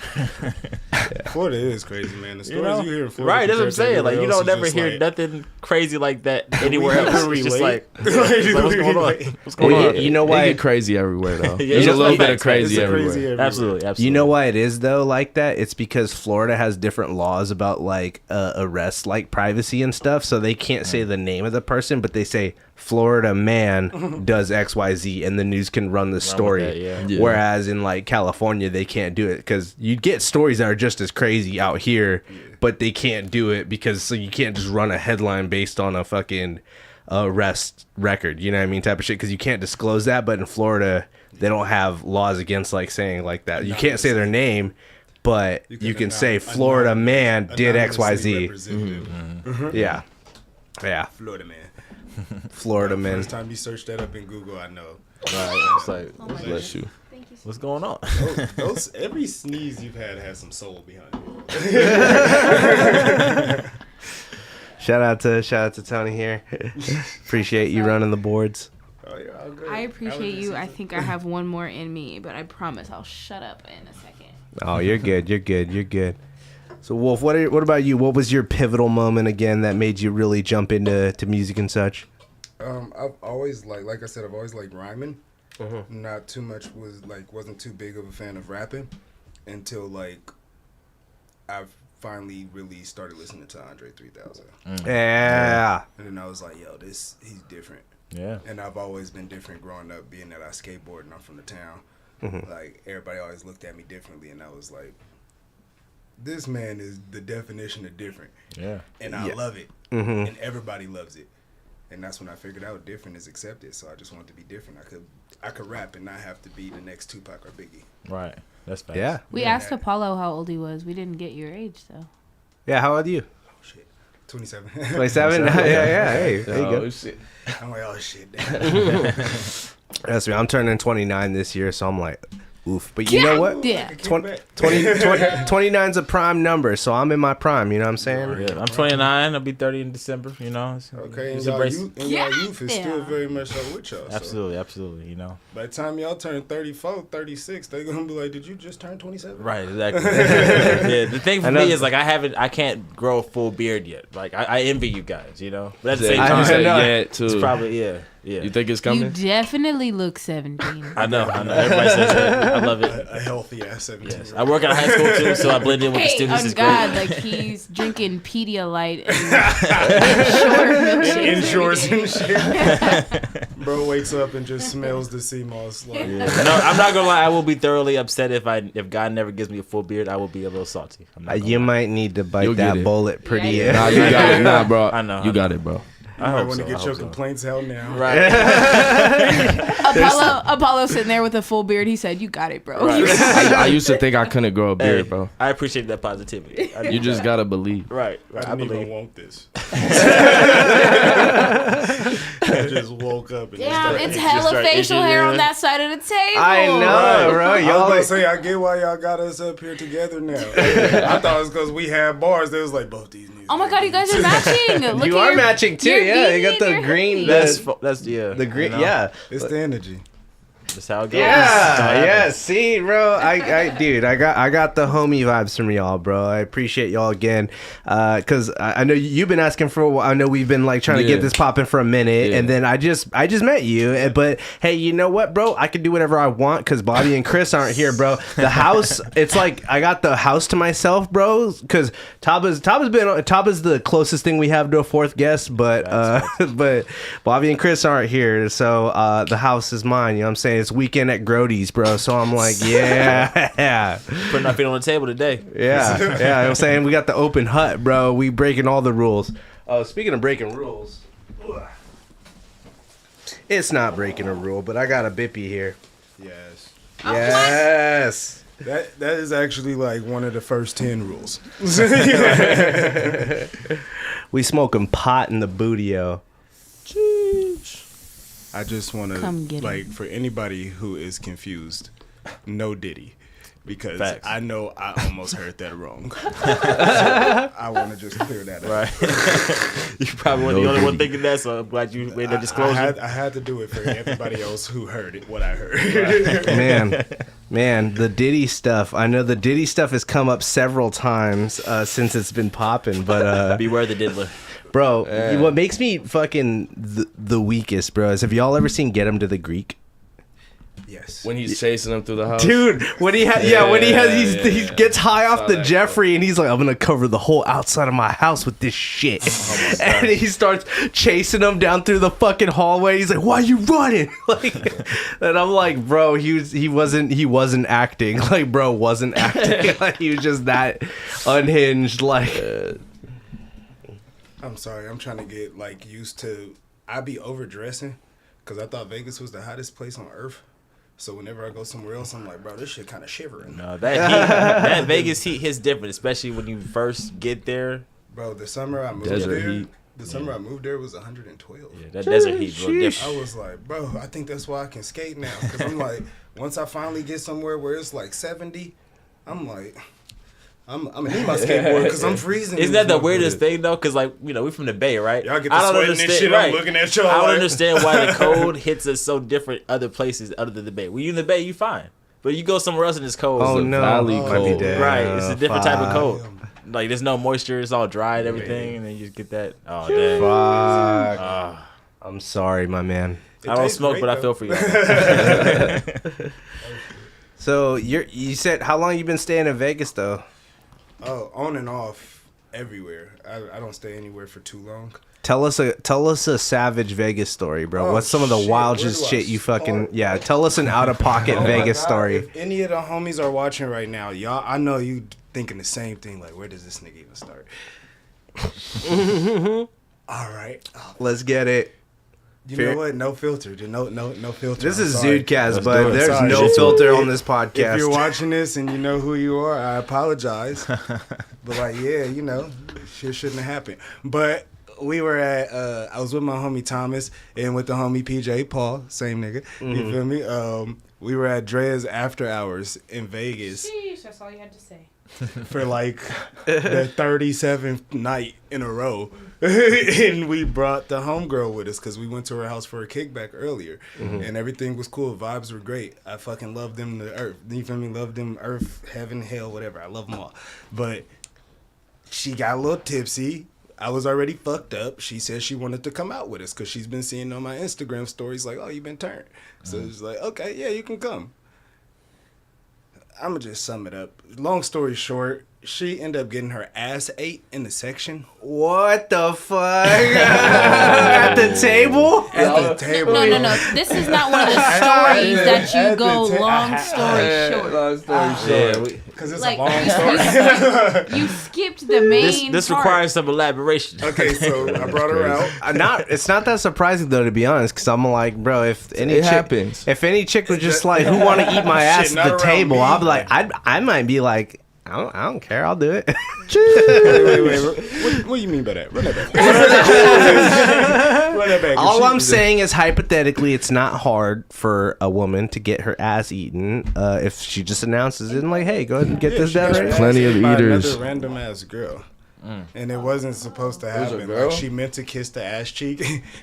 Florida is crazy, man. The stories you hear in Florida. Right, that's what I'm saying. Like, you don't never hear nothing crazy like that anywhere else. It's just like, what's going on? What's going on? You know why? It get crazy everywhere, though. Yeah, There's a little bit of it's crazy everywhere. Absolutely. You know why it is though like that? It's because Florida has different laws about like arrest, like privacy and stuff. So they can't say the name of the person, but they say Florida man does XYZ, and the news can run the story. That, Yeah. Whereas in like California, they can't do it because you get stories that are just as crazy out here, but they can't do it because so you can't just run a headline based on a fucking arrest record. You know what I mean? Type of shit because you can't disclose that. But in Florida, they don't have laws against like saying like that. You can't say their name, but you can say Florida man did XYZ. Yeah. Florida man. Florida man. First time you search that up in Google, I know. Right. It's like, Bless you. Thank you so what's going on? Those every sneeze you've had has some soul behind it. Shout out to Tony here. Appreciate you running the boards. Oh, yeah, all good. I appreciate you. I think I have one more in me, but I promise I'll shut up in a second. Oh, you're good. You're good. You're good. So, Wolf, what about you? What was your pivotal moment again that made you really jump into music and such? I've always like I said, I've always liked rhyming. Not too much wasn't too big of a fan of rapping until like I've finally really started listening to Andre 3000. Yeah. And then I was like, yo, he's different. Yeah. And I've always been different growing up, being that I skateboard and I'm from the town. Like everybody always looked at me differently, and I was like, this man is the definition of different. Yeah. And I love it. And everybody loves it. And that's when I figured out different is accepted. So I just wanted to be different. I could rap and not have to be the next Tupac or Biggie. Right. That's fast. Yeah. We asked Apollo how old he was. We didn't get your age, though. Yeah. How old are you? Oh shit. 27. 27. Yeah. Hey, there you go. Oh, shit. I'm like, oh shit. Damn. That's me. I'm turning 29 this year, so I'm like, oof. But you know what? Yeah. 29's a prime number, so I'm in my prime. You know what I'm saying? Yeah, I'm 29. I'll be 30 in December. You know. Okay, and Just y'all embrace- youth is still very much so with y'all. So Absolutely. You know. by the time y'all turn 34, 36, they're gonna be like, did you just turn 27? Right. Exactly. Yeah. The thing for me is like I can't grow a full beard yet. Like I envy you guys. You know. But at the same I time, know. Yeah, too. it's probably yeah. You think it's You coming? definitely look 17. I know. Everybody says that. I love it. A healthy ass 17. Yes. I work at a high school too, so I blend in with the Hey, students. on It's God, great. like he's drinking Pedialyte and In short shorts every and day. shit. Bro wakes up and just smells the sea moss. Like, No, I'm not gonna lie. I will be thoroughly upset if God never gives me a full beard. I will be a little salty. I'm not gonna You lie. might need to bite You'll get that it. bullet pretty. Yeah, Nah, you got it. Nah, bro. I know. You got it, bro. I I hope want so. to get I your hope so. complaints out now. Right. Apollo sitting there with a full beard. He said, "You got it, bro." I used to think I couldn't grow a beard, Hey, bro. I appreciate that positivity. You just gotta believe. Right. I I didn't even believe. want this. I just woke up and Damn, just it's just hella start facial itching, hair yeah. on that side of the table. I know, Right. bro. I was Y'all about to say, I get why y'all got us up here together now. I thought it was because we had bars. They was like, both these niggas. Oh my God, you guys are matching. Look you at are your- matching too. your Yeah, you got beanie the and your green. hoodie. That's yeah. The green. You know? Yeah. It's the energy. That's how it goes. Yeah, That's how it yeah. happens. See, bro, dude, I got the homie vibes from y'all, bro. I appreciate y'all again, cause I know you've been asking for a while. I know we've been like trying to get Yeah. this popping for a minute, Yeah. and then I just met you. But hey, you know what, bro? I can do whatever I want, cause Bobby and Chris aren't here, bro. The house, it's like I got the house to myself, bro. Cause Taba's the closest thing we have to a fourth guest, but but Bobby and Chris aren't here, so the house is mine. You know what I'm saying? It's weekend at Grody's, bro. So I'm like, yeah. Putting our feet on the table today. Yeah. You know what I'm saying? We got the open hut, bro. We breaking all the rules. Oh, speaking of breaking rules, it's not breaking a rule, but I got a bippy here. Yes. Yes. That is actually like one of the first 10 rules. We smoking pot in the booty-o. I just want Come get to, like, for anybody who is confused, no Diddy. because Facts. I know I almost heard that wrong. So I want to just clear that up. Right. You probably weren't the only one thinking that, so I'm glad you made that disclosure. I had to do it for everybody else who heard it, what I heard. Man, the Diddy stuff. I know the Diddy stuff has come up several times since it's been popping, but Beware the diddler. bro, what makes me fucking the weakest, bro, is have y'all ever seen Get Him to the Greek? Yes. When he's chasing him through the house. Dude, when he he gets high off the Jeffrey and he's like, I'm gonna cover the whole outside of my house with this shit. And he starts chasing him down through the fucking hallway. He's like, why are you running? Like, and I'm like, bro, he wasn't acting. Like, bro wasn't acting. Like, he was just that unhinged. Like, I'm sorry. I'm trying to get like used to. I be overdressing because I thought Vegas was the hottest place on earth. So whenever I go somewhere else, I'm like, bro, this shit kind of shivering. No, that Vegas heat hits different, especially when you first get there. Bro, the summer I moved Desert there, heat. the summer I moved there was 112. Yeah, that desert heat's real different. I was like, bro, I think that's why I can skate now. Because I'm like, once I finally get somewhere where it's like 70, I'm like, I'm gonna need my skateboard because I'm freezing. Isn't that the weirdest thing though? Because like, you know, we from the Bay, right? Y'all get the sweating and shit. I'm looking at y'all. I don't like, understand why the code hits us so different other places other than the Bay. When you in the Bay, you fine. But you go somewhere else and it's cold. oh so no, valley might be cold. dead. Right, it's a different type of Fuck. cold. Like there's no moisture, it's all dry and everything, and then you just get that. Oh damn! Fuck. I'm sorry, my man. it I don't tastes smoke, great, but I though. feel for you. So you said how long you been staying in Vegas though? Oh, on and off everywhere. I don't stay anywhere for too long. Tell us a savage Vegas story, bro. Oh, What's some of the shit. wildest Where do I shit you fucking start? Tell us an out of pocket Oh my Vegas God, story. If any of the homies are watching right now, y'all, I know you thinking the same thing. Like, where does this nigga even start? All right. Let's get it. You Fair. know what? No filter. No filter. This I'm is sorry. Zudecast, Let's but do it. there's Sorry. no If- filter on this If you're podcast. watching this and you know who you are, I apologize. But like, yeah, you know, shit shouldn't have happened. But we were at, I was with my homie Thomas and with the homie PJ Paul, same nigga. You feel me? We were at Dre's After Hours in Vegas Sheesh, that's all you had to say. for like the 37th night in a row. And we brought the homegirl with us because we went to her house for a kickback earlier. And everything was cool. Vibes were great. I fucking love them to earth. You feel me? Love them earth, heaven, hell, whatever. I love them all. But she got a little tipsy. I was already fucked up. She said she wanted to come out with us because she's been seeing on my Instagram stories like, oh, you been turned. So it's like, okay, yeah, you can come. I'm going to just sum it up. Long story short, she ended up getting her ass ate in the section. What the fuck? At the table? At the table. No. This is not one of the stories that you go long story short. Long story short. Because it's Like a long story. you skipped the main. This part. requires some elaboration. Okay, so I brought her out. It's not that surprising though, to be honest, because I'm like, bro, if any happens. if any chick was just like, who want to eat my ass Shit, at not the around table, me. I'll be like, I might be like, I don't care, I'll do it. Wait. What do you mean by that? Run that back. Run that back. All I'm saying is hypothetically, it's not hard for a woman to get her ass eaten if she just announces it and like, hey, go ahead and get this done. Right? Plenty of eaters. Another random ass girl. And it wasn't supposed to happen. girl? Like, she meant to kiss the ass cheek,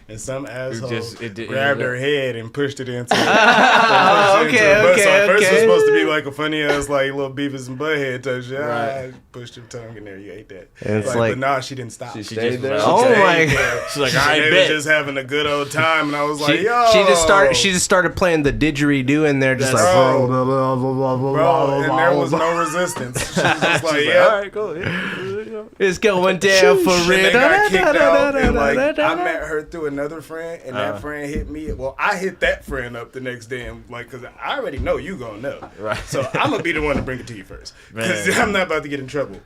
and some asshole it grabbed her head and pushed it into. Okay, So at first it was okay. supposed to be like a funny ass like little Beavis and Butthead type shit. Right. I pushed your tongue in there. You ate that. And it's like- but nah, she didn't stop. She She stayed just there. was Oh like, my Stayed god. there. She's like, I They was bet. just having a good old time, and I was like, She, yo. she just started playing the didgeridoo in there, just like Bro. blah, blah, blah, blah, blah, Bro, and there was blah, no resistance. She was just like, All yeah. right, go. it's going down for And real. they got kicked out, and like I met her through another friend, and that friend hit me. Well, I hit that friend up the next day, and like, cause I already know you gonna know, Right. So I'm gonna be the one to bring it to you first, cause Man. I'm not about to get in trouble.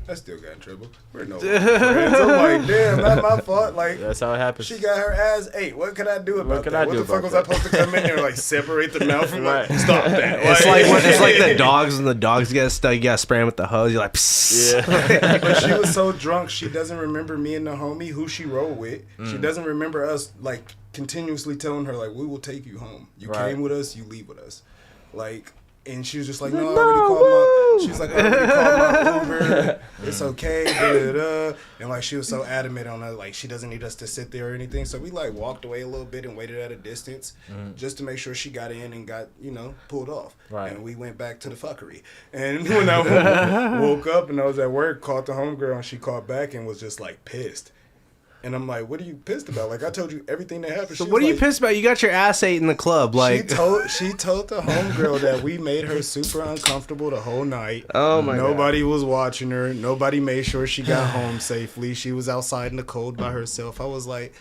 I still got in trouble. We're no longer friends. I'm like, damn, not my fault. Like, That's how it happens. she got her ass ate. What could I do about could that? I What do the fuck about was that? I supposed to come in there and like separate the mouth from like, Right. stop that? It's like the dogs when the dogs get stuck. You gotta spray them with the hose. You're like, psst. Yeah. But she was so drunk, she doesn't remember me and the homie who she rode with. She Mm. doesn't remember us like continuously telling her like, we will take you home. You Right. came with us, you leave with us. Like, And she was just like, no, I already called my. She's like, I already called my Uber. It's okay. Da, da, da. And like she was so adamant on that, like she doesn't need us to sit there or anything. So we like walked away a little bit and waited at a distance just to make sure she got in and got pulled off. Right. And we went back to the fuckery. And when I woke up and I was at work, called the homegirl and she called back and was just like pissed. And I'm like, what are you pissed about? Like, I told you everything that happened. So what are you pissed about? You got your ass ate in the club. Like she told the homegirl that we made her super uncomfortable the whole night. Oh my God. Nobody was watching her. Nobody made sure she got home safely. She was outside in the cold by herself. I was like,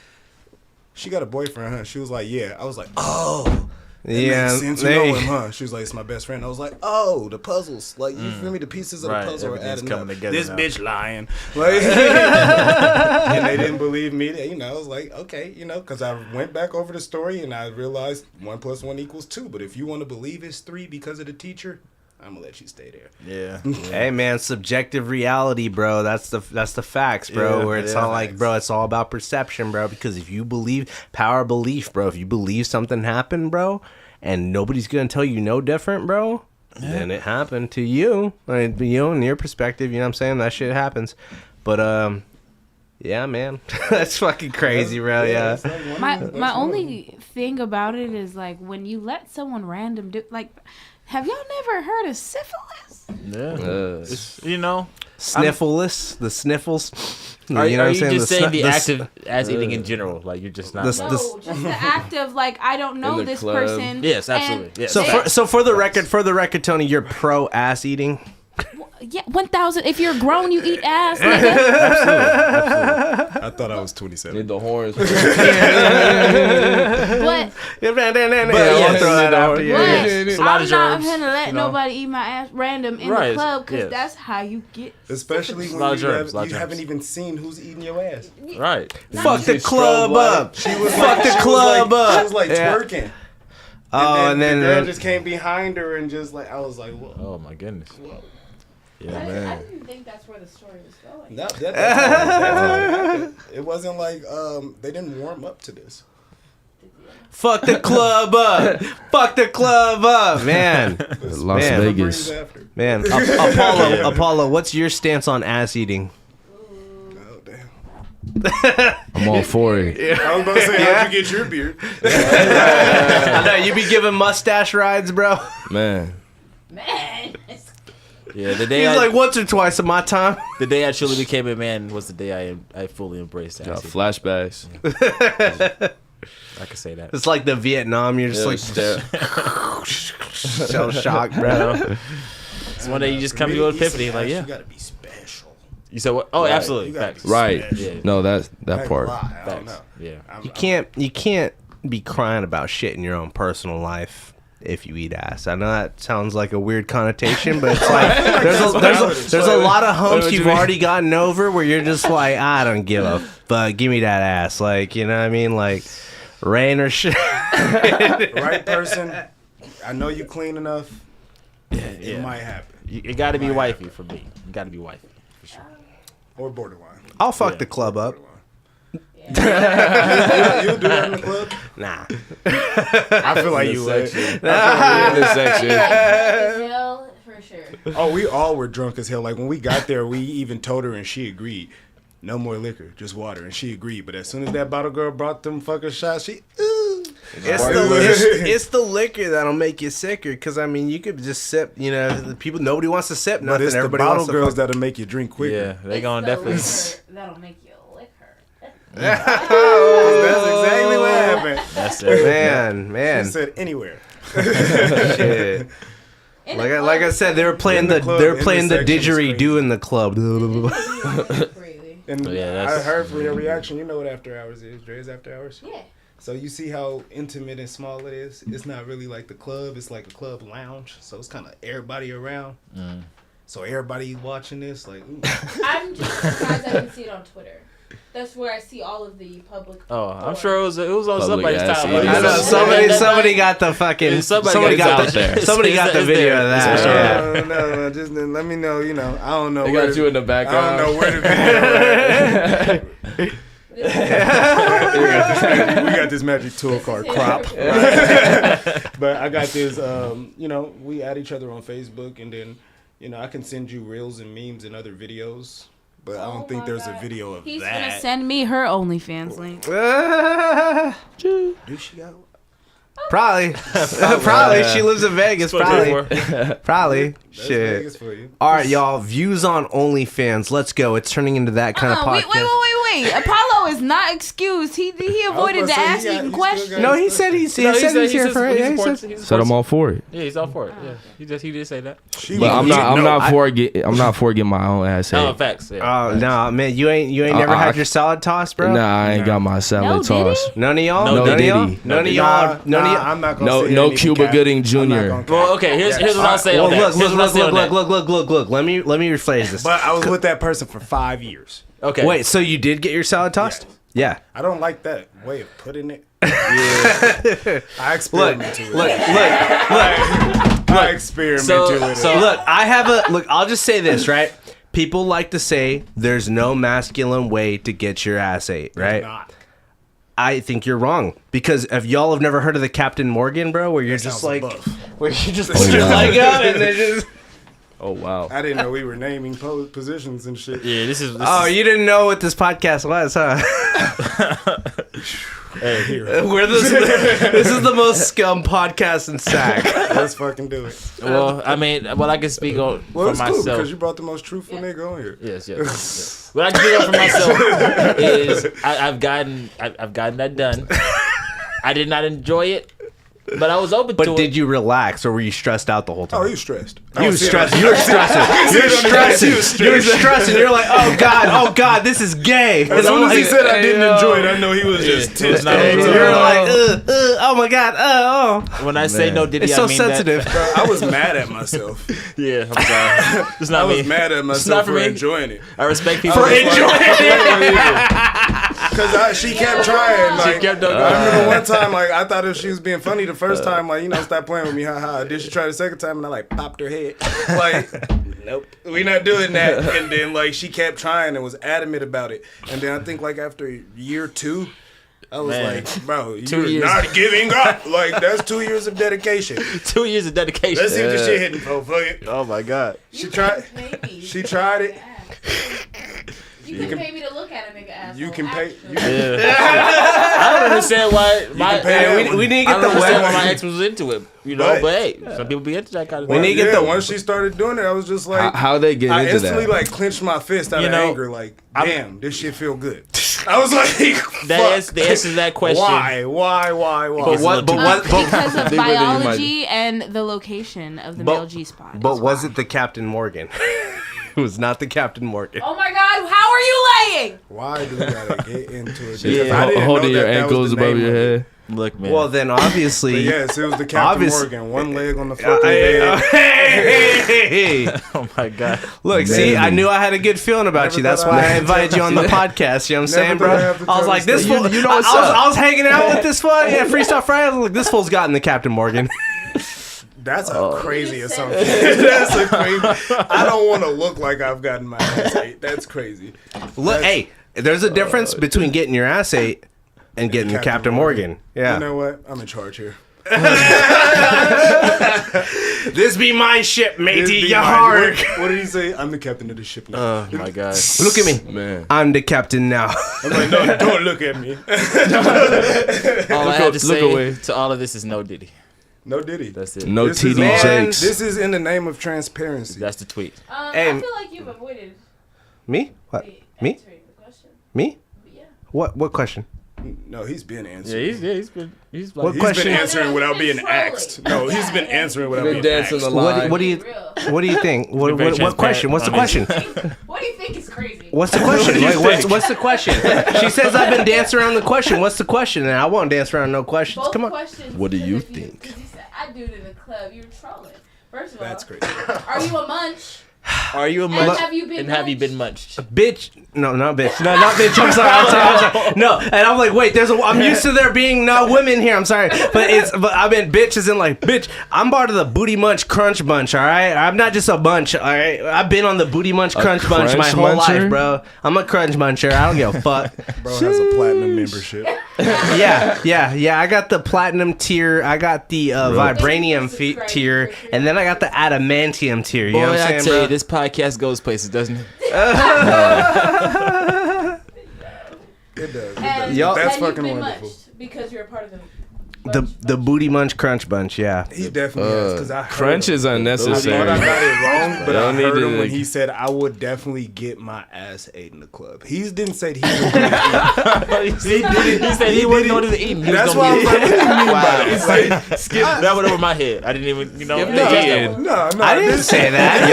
she got a boyfriend, huh? She was like, yeah. I was like, oh. Yeah, since you know him, huh? She was like, it's my best friend. I was like, oh, the puzzles, like you feel me? The pieces of the puzzle are adding up. This bitch lying, like, and they didn't believe me. I was like, okay, because I went back over the story and I realized 1 + 1 = 2. But if you want to believe it's 3 because of the teacher, I'm gonna let you stay there. Yeah. Hey man, subjective reality, bro. That's the facts, bro. Where it's all like, bro, it's all about perception, bro. Because if you believe, power of belief, bro. If you believe something happened, bro, and nobody's gonna tell you no different, bro, then it happened to you. Like, in your perspective, you know what I'm saying? That shit happens. But yeah, man, that's fucking crazy, bro. Yeah. My only thing about it is like when you let someone random do like. Have y'all never heard of syphilis? Yeah. Sniffles, the sniffles. Are you just saying the act of ass eating in general? Like you're just not. No, just the act of like I don't know this club. person. Yes, absolutely. Yes. So for the record, Tony, you're pro ass eating. Yeah, 1,000. If you're grown, you eat ass, nigga. Absolutely. I thought I was 27. Need the horns. But I'll throw that after you. I'm not gonna let nobody eat my ass random in the club because that's how you get. Especially when you haven't even seen who's eating your ass. Right. Fuck the club up. She was Fuck the club up. She was like twerking. And then the girl just came behind her and just like I was like, whoa. Oh my goodness. Whoa. Yeah, I man. didn't think that's where the story was going. No, that's how it happened. It wasn't like they didn't warm up to this. Fuck the club up. Fuck the club up, man. Las Vegas. Man, Apollo, what's your stance on ass eating? Oh damn. I'm all for it. I was about to say, how'd you get your beard? I know you be giving mustache rides, bro. Man. Yeah, the day He's like once or twice in my time. The day I truly became a man was the day I fully embraced Got ass eating. flashbacks. I could say that. It's like the Vietnam. You're just like so shocked, bro. So one day you just come to an epiphany, like you gotta be special. You said what? Oh, Right. absolutely. You gotta Facts. be Right. special. Yeah. No, that part. I don't know. Facts. Yeah. You can't be crying about shit in your own personal life if you eat ass. I know that sounds like a weird connotation, but it's like there's a lot of humps you've already gotten over where you're just like, I don't give a fuck, give me that ass. Like, you know what I mean? Like rain or shit. Right person. I know you clean enough. It might happen. It got to be wifey for me. You got to be wifey for sure. Or borderline. I'll fuck the club up. You'll do that in the club? Nah. I feel like you would. In this section. Hell, for sure. Oh, we all were drunk as hell. Like when we got there, we even told her and she agreed. No more liquor, just water, and she agreed. But as soon as that bottle girl brought them fucking shots, she It's the liquor that'll make you sicker. Because I mean, you could just sip. You know, the people nobody wants to sip nothing. But it's the Everybody bottle wants to girls fuck. that'll make you drink quicker. Yeah, they gonna It's the definitely. liquor that'll make you lick her. That's exactly what happened. That's it. Man. She said anywhere. Shit. Like I said, they were playing the didgeridoo in the club. And Yeah, I heard from your reaction, you know what after hours is. Dre's after hours. Yeah. So you see how intimate and small it is. It's not really like the club. It's like a club lounge. So it's kind of everybody around. So everybody watching this, like, ooh. I'm just surprised I didn't see it on Twitter. That's where I see all of the public. Oh, I'm sure it was on Public somebody's ass time. eating. I know somebody got the fucking somebody got the video of that. Yeah. No, just let me know. You know, I don't know. They where got you in the I background. don't know where the video. We got this magic tool called crop. But I got this, we add each other on Facebook, and then, I can send you reels and memes and other videos. But I don't think there's a video of He's that. He's gonna send me her OnlyFans link. Do she got one? Probably. Probably. She lives in Vegas. Probably. That's Shit. Vegas for you. All right, y'all. Views on OnlyFans. Let's go. It's turning into that kind of podcast. Wait. Apollo is not excused. He avoided the ass eating question. No, he said he's here for it. Yeah, he said I'm all for it. Yeah, he's all for it. Yeah, he did say that. But I'm not for getting my own ass ate. No, facts. Yeah. Oh no, man, you ain't never had your salad toss, bro? Nah, I ain't got my salad toss. None of y'all. No Diddy. I'm not gonna say no Cuba Gooding Jr. Well, okay. Here's what I'll say on that. Look. Let me rephrase this. But I was with that person for 5 years. Okay. Wait, so you did get your salad tossed? Yeah. I don't like that way of putting it. Yeah. I experimented with it. I experimented with it. So look, I'll just say this, right? People like to say there's no masculine way to get your ass ate, right? Not. I think you're wrong, because if y'all have never heard of the Captain Morgan, bro, where you're just like, where you just put your leg up and then just. Oh wow! I didn't know we were naming positions and shit. Yeah, this is. You didn't know what this podcast was, huh? Hey, here. This is the most scum podcast in SAC. Let's fucking do it. Well, I mean, I can speak on for it's myself. cool because you brought the most truthful nigga on here. Yes. What I can speak on for myself is I've gotten that done. I did not enjoy it, but I was open to it. But did you relax, or were you stressed out the whole time? Oh, you stressed. You were stressing. You're stressing. You're like, oh god, this is gay. As soon as he said I didn't enjoy it, I know he was just tense. You're like, oh my god, oh. When I say no Diddy, it's so I mean sensitive. Bro, I was mad at myself. Yeah, I'm sorry. It's not I me. was mad at myself for enjoying it. I respect people For enjoying it. Because she kept trying. Like, She kept on I remember one time, like, I thought if she was being funny the first time, like, stop playing with me, haha. Then she tried the second time, and I, like, popped her head. Like, nope, we not doing that. And then, like, she kept trying and was adamant about it. And then I think, like, after year 2, I was like, bro, you're not giving up. Like, that's 2 years of dedication. 2 years of dedication. Let's see if this shit hitting, bro. Fuck it. Oh, my God. She tried it. You can pay me to look at a nigga ass. You can pay. I don't understand why we need to get the why my web. ex was into it. But hey, some people be into that kind of We thing. need to get the. Once she started doing it, I was just like, How they get I into instantly that? like clenched my fist out of anger. Like, damn, this shit feel good. I was like, The answer to that question. Why? Because of biology and the location of the male G spot. But was it the Captain Morgan? It was not the Captain Morgan. Oh my God! How are you laying? Why do we gotta get into it? Yeah, I didn't holding know your that ankles was the above name your of it. head. Look, man. Well, then obviously. But yes, it was the Captain Morgan. One leg on the fucking bed. Hey. Oh my God. Look, see, I knew I had a good feeling about you. That's why I invited you on the podcast. You know what I'm saying, bro? I was like, this fool. I was hanging out with this fool. Yeah, Freestyle Friday. I was like, this fool's gotten the Captain Morgan. That's a crazy assumption. That's a crazy. I don't want to look like I've gotten my ass ate. That's crazy. Look, hey, there's a difference between getting your ass ate and getting the Captain Morgan. Yeah. You know what? I'm in charge here. This be my ship, matey. You hard. What did he say? I'm the captain of the ship now. Oh my God. Look at me. Man. I'm the captain now. I'm like, no, don't look at me. All I have to say to all of this is no Diddy. No Diddy. That's it. No This is- TD Jakes. This is in the name of transparency. That's the tweet. Hey, I feel like you've avoided me? What? Me? answering the question. Me? Yeah. What question? No, he's been answering. He's What He's question? been answering without He's been being trolling. asked. No, he's been answering without being dancing asked. the line. What do you think? What question? What's the question? What do you think is crazy? What's the question? Like, what's the question? She says I've been dancing around the question. What's the question? And I won't dance around no questions. Both Come on. questions. What do you because think? Because you said I do it in the club. You're trolling. First of all, That's crazy. are you a munch? Are you a And munch? have you been And have you munched? been munched? Bitch, no, not bitch, no, not bitch. I'm sorry. No, and I'm like, wait, I'm used to there being no women here. I'm sorry, but I meant bitch as in like, bitch. I'm part of the booty munch crunch bunch. All right, I'm not just a bunch. All right, I've been on the booty munch crunch bunch my whole life, bro. I'm a crunch muncher. I don't give a fuck. Bro has a platinum membership. Yeah. I got the platinum tier. I got the vibranium tier, and then I got the adamantium tier. You know what I'm saying, I tell bro? you, this podcast goes places, doesn't it? It does. And Y'all- That's and you've fucking been wonderful. munched because you're a part of the The booty munch crunch bunch. Yeah. He definitely has, because I heard Crunch is I unnecessary. thought I got it wrong, but I Don't need heard to, him when like- he said I would definitely get my ass ate in the club. He didn't say he would get it. He did it. He said he wasn't going to eat. That's why I was like, what do you mean by it? It's like, Skip that went over my head. I didn't even, Skip no. the eating. no, I didn't say that.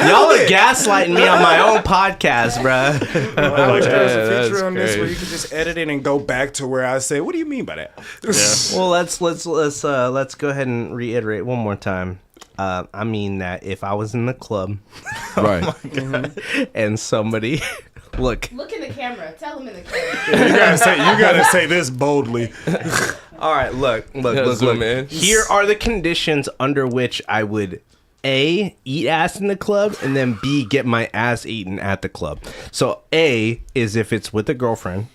Y'all are gaslighting me on my own podcast, bro. I wish there was a Yeah, feature on this that's where you could just edit it and go back to where I say, what do you mean by that? Well, let's go ahead and reiterate one more time. I mean that if I was in the club, Right. and somebody, look, Look in the camera. Tell him in the camera. You gotta say this boldly. all right, look, zoom in. Here are the conditions under which I would A, eat ass in the club, and then B, get my ass eaten at the club. So A is if it's with a girlfriend,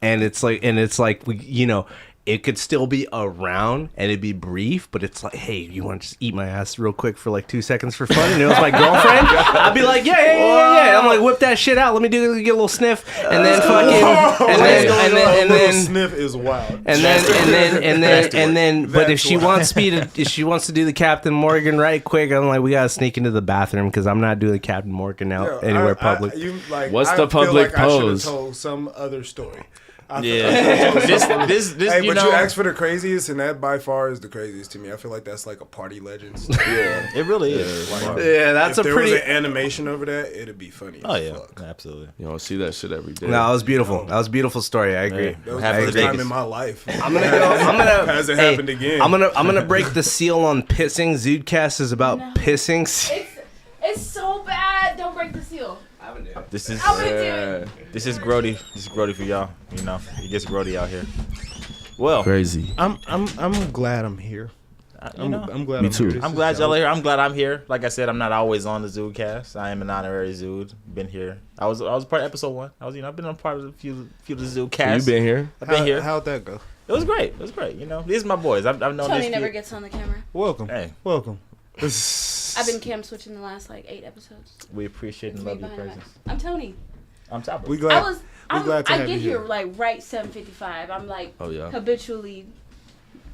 and it's like we, you know, it could still be around and it'd be brief, but it's like, hey, you want to just eat my ass real quick for like 2 seconds for fun? And it was my girlfriend. I'd be like, yeah. I'm like, whip that shit out. Let me get a little sniff, and then fucking, and then sniff is wild. and then, but if she wants to do the Captain Morgan right quick, I'm like, we gotta sneak into the bathroom because I'm not doing Captain Morgan out anywhere public. What's the I feel public like pose? I should have told some other story. Yeah. This, Hey, you but know. you asked for the craziest, and that by far is the craziest to me. I feel like that's like a party legends. Yeah, it really is. Yeah, that's if a there pretty. was an animation over that, it'd be funny. Oh, as yeah. fuck. Absolutely. You don't see that shit every day. No, that was beautiful. That was a beautiful story. I agree. That was Have the a first Vegas. time in my life. Hasn't happened again. I'm gonna break the seal on pissing. Zudecast is about pissing. It's so bad. Don't break the seal. This is I'm gonna do it. this is grody. This is grody for y'all. You know, it gets grody out here. Well, Crazy. I'm glad I'm here. you know, I'm glad Me I'm too. here. I'm glad y'all are here. I'm glad I'm here. Like I said, I'm not always on the ZUDECAST. I am an honorary Zude. Been here. I was part of episode 1. I've been on part of a few of the ZUDECAST. You been here? I've been here. How'd that go? It was great. It was great. You know, these are my boys. I've known Tony these never kids. gets on the camera. Welcome. Hey, Welcome. I've been cam switching the last like 8 episodes. we appreciate and It's me love your behind the presence. mic. I'm Tony. I'm top of We it. glad. glad to I have get you here here. like right 7:55. I'm like Oh yeah. habitually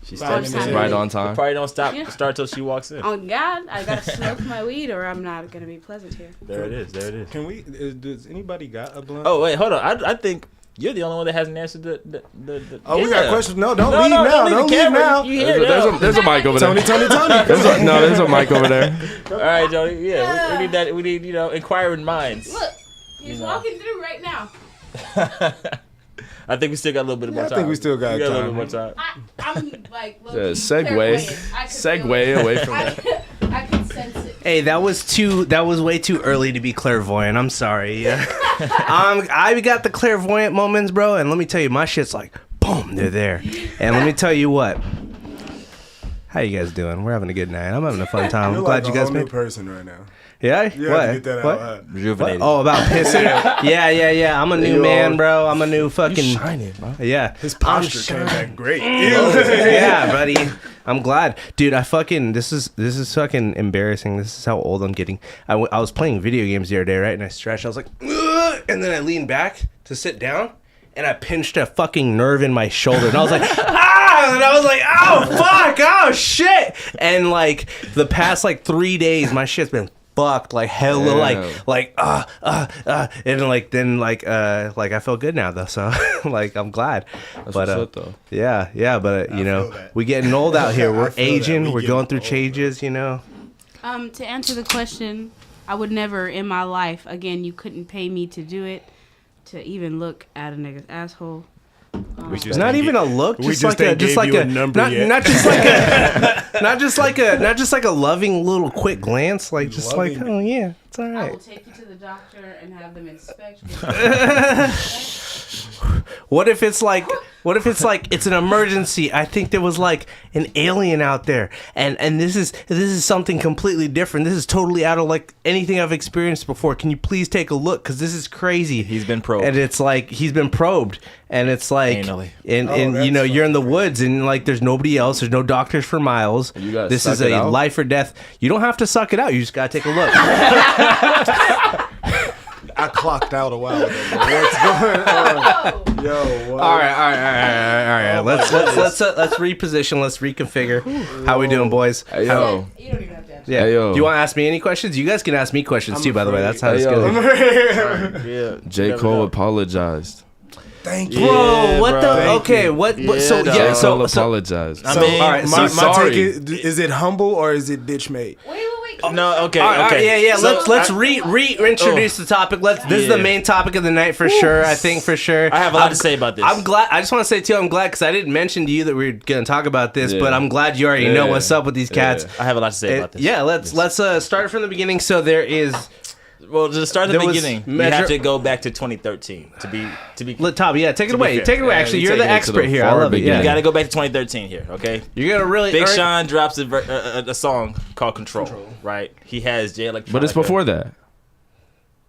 She's Right. stepping in. Right on The time. party don't stop. Yeah. Start till she walks in. on God. I gotta smoke my weed or I'm not gonna be pleasant here. There it is. There it is. Can we? Does anybody got a blunt? Oh wait, hold on. I think you're the only one that hasn't answered the Oh, we got questions. No, don't No, leave no, now. leave Don't the leave camera. now. You here now. There's a mic over there. Tony. There's a mic over there. All right, Jody. Yeah, we need that. We need inquiring minds. Look, he's know. walking through right now. I think we still got a little bit more I time. think we still got a little time. bit more time. I'm like low-key Segue. clairvoyant. I could feel Segue it. away from that. I can sense it. Hey, that was way too early to be clairvoyant. I'm sorry. I got the clairvoyant moments, bro, and let me tell you, my shit's like, boom, they're there. And let me tell you what. How you guys doing? We're having a good night. I'm having a fun time. You're I'm glad like you guys a whole new made. person right now. Yeah. You What? have to get that out. What? Loud. Rejuvenated. Oh, about pissing? Yeah. I'm a new You man, are- bro. I'm a new fucking. Shining, bro. Yeah. His posture came back great. Yeah, buddy. I'm glad, dude. This is fucking embarrassing. This is how old I'm getting. I was playing video games the other day, right? And I stretched. I was like, ugh! And then I leaned back to sit down, and I pinched a fucking nerve in my shoulder, and I was like, ah! And I was like, oh fuck, oh shit! And like the past like 3 days, my shit's been fucked like hella, like and like then like I feel good now though, so like I'm glad. That's But what's up, though. yeah, but you know, feel that. we getting old out here. I We're feel that. aging. We We're getting going through old, changes. You know. To answer the question, I would never in my life, again, you couldn't pay me to do it, to even look at a nigga's asshole. Not even a look, We just just like a, ain't just gave like you a, a number not, yet. not just like a, not just like a loving little quick glance, like just like, Loving. oh yeah, it's all I will right. take you to the doctor and have them inspect you. What if it's like it's an emergency? I think there was like an alien out there, and this is something completely different. This is totally out of like anything I've experienced before. Can you please take a look? Because this is crazy. He's been probed. And it's like he's been probed, and it's like, Anally. and Oh, you know, that's you're in the woods, and like there's nobody else. There's no doctors for miles. You gotta This suck is it a out? life or death. You don't have to suck it out. You just gotta take a look. I clocked out a while ago. What's going on? Yo, what? All right. Let's reposition. Let's reconfigure. How we doing, boys? Hey, yo. You don't even have to answer. Yeah. Hey, yo. Do you want to ask me any questions? You guys can ask me questions too. By the way, that's how Hey, it's yo. going. Yeah. J. Cole apologized. Thank you. Bro, Yeah, what bro. the? Thank Okay, you. what? Yeah, So dog. yeah, J. so Cole apologized. I So, mean, all right, my sorry. take is it humble or is it bitch made? Wait. no, okay, All right, okay. yeah. So, let's I- reintroduce the topic. This is the Yeah. main topic of the night for sure. I think for sure. I have a lot to say about this. I'm glad. I just want to say too, I'm glad because I didn't mention to you that we were gonna talk about this, Yeah. but I'm glad you already know Yeah. what's up with these cats. Yeah. I have a lot to say about this. Yeah, let's start from the beginning. So there is. Well, to start at There the was beginning, you measure- have to go back to 2013 to be. Tom, yeah, take it To be away. fair. Take it away. Yeah, Actually, you you're the taking it to the expert here. I far love it. beginning. You Yeah, got to go back to 2013 here, okay? you're gonna really. Big earn- Sean drops a song called Control, right? He has Jay Electronica. But it's before that.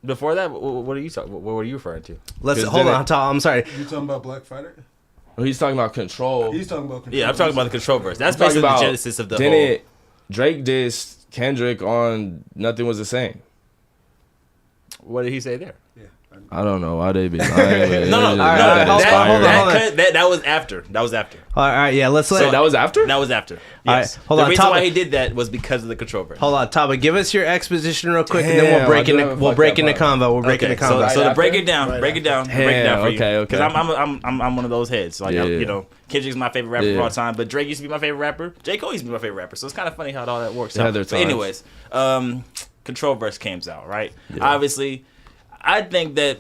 Before that, what are you talking? What were you referring to? Let's 'Cause hold then on, Tom. I'm sorry. You talking about Black Fighter? Oh, he's talking about Control. He's talking about control. Yeah, I'm talking about the Control verse. That's I'm talking basically the about- genesis of the Didn't whole. Drake dissed Kendrick on Nothing Was the Same? What did he say there? I don't know why they be lying. No, hold on. That was after. That was after. All right, yeah. Let's let. That was after? That was after. All Yes. right, hold the on, reason Tom- why he did that was because of the Control verse. Hold on, Taba. Give us your exposition real quick, and then Damn, we'll break I do into have we'll a break fuck into that convo. We'll break into So, convo. so to break after? it down, Right break it down for you. okay. Because I'm one of those heads. Like Yeah. you know, Kendrick's my favorite rapper Yeah. of all time, but Drake used to be my favorite rapper. J. Cole used to be my favorite rapper. So it's kind of funny how all that works They out. had their But times. anyways, Control verse came out, right? Obviously, I think that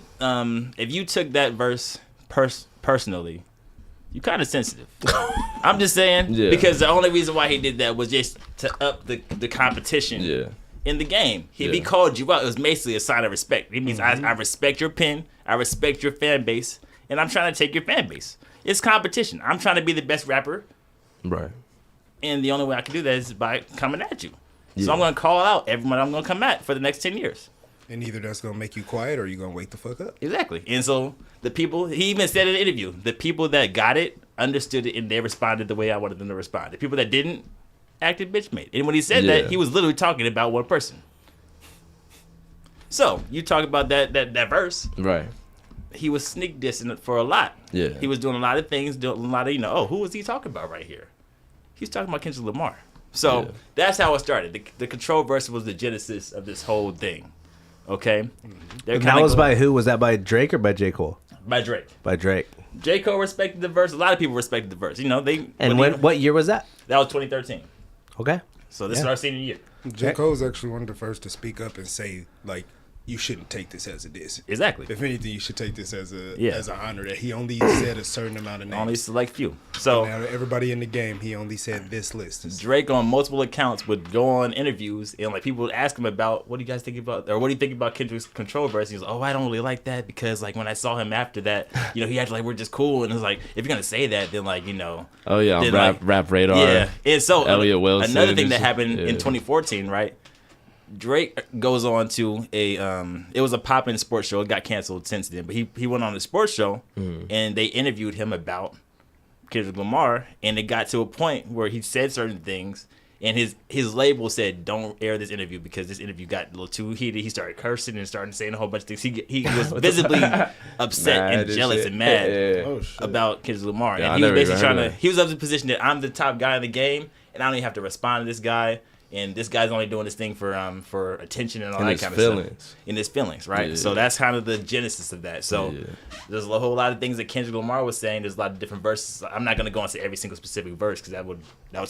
if you took that verse personally, you kind of sensitive. I'm just saying because the only reason why he did that was just to up the competition. Yeah. In the game, if he called you out, it was basically a sign of respect. It means I respect your pen, I respect your fan base, and I'm trying to take your fan base. It's competition. I'm trying to be the best rapper, Right. and the only way I can do that is by coming at you. So I'm going to call out everyone I'm going to come at for the next 10 years. And either that's gonna make you quiet or you gonna wake the fuck up. Exactly. And so the people, he even said in the interview, the people that got it understood it and they responded the way I wanted them to respond. The people that didn't acted bitch made. And when he said that, he was literally talking about one person. So you talk about that verse. Right. He was sneak dissing it for a lot. Yeah. He was doing a lot of things, doing a lot of, who was he talking about right here? He's talking about Kendrick Lamar. So that's how it started. The Control verse was the genesis of this whole thing. Okay? That was by who? Was that by Drake or by J. Cole? By Drake. By Drake. J. Cole respected the verse. A lot of people respected the verse. And what year was that? That was 2013. Okay. So this is our senior year. J. Cole was actually one of the first to speak up and say, like, you shouldn't take this as a diss. Exactly. If anything, you should take this as a Yeah. as an honor that he only said a certain amount of names. Only select few. So Now, everybody in the game, he only said this list. Drake on multiple accounts would go on interviews and like people would ask him about what do you guys think about or what do you think about Kendrick's Control verse? He was like, I don't really like that because like when I saw him after that, he acted like we're just cool and it was like if you're gonna say that then like Oh yeah, then, rap radar. yeah. And so Elliot Wilson another thing and that shit. happened in 2014, right? Drake goes on to it was a pop-in sports show. It got canceled since then, but he went on a sports show and they interviewed him about Kendrick Lamar, and it got to a point where he said certain things, and his label said, "Don't air this interview because this interview got a little too heated." He started cursing and started saying a whole bunch of things. He was visibly upset Mad and and jealous shit. and mad Yeah. Oh, shit. about Kendrick Lamar, Yeah, I and he was never basically even trying heard to. that. He was of the position that I'm the top guy in the game, and I don't even have to respond to this guy. And this guy's only doing this thing for attention and all And that his kind of feelings. stuff. In his feelings, right? Yeah. So that's kind of the genesis of that. So there's a whole lot of things that Kendrick Lamar was saying. There's a lot of different verses. I'm not going to go into every single specific verse because that would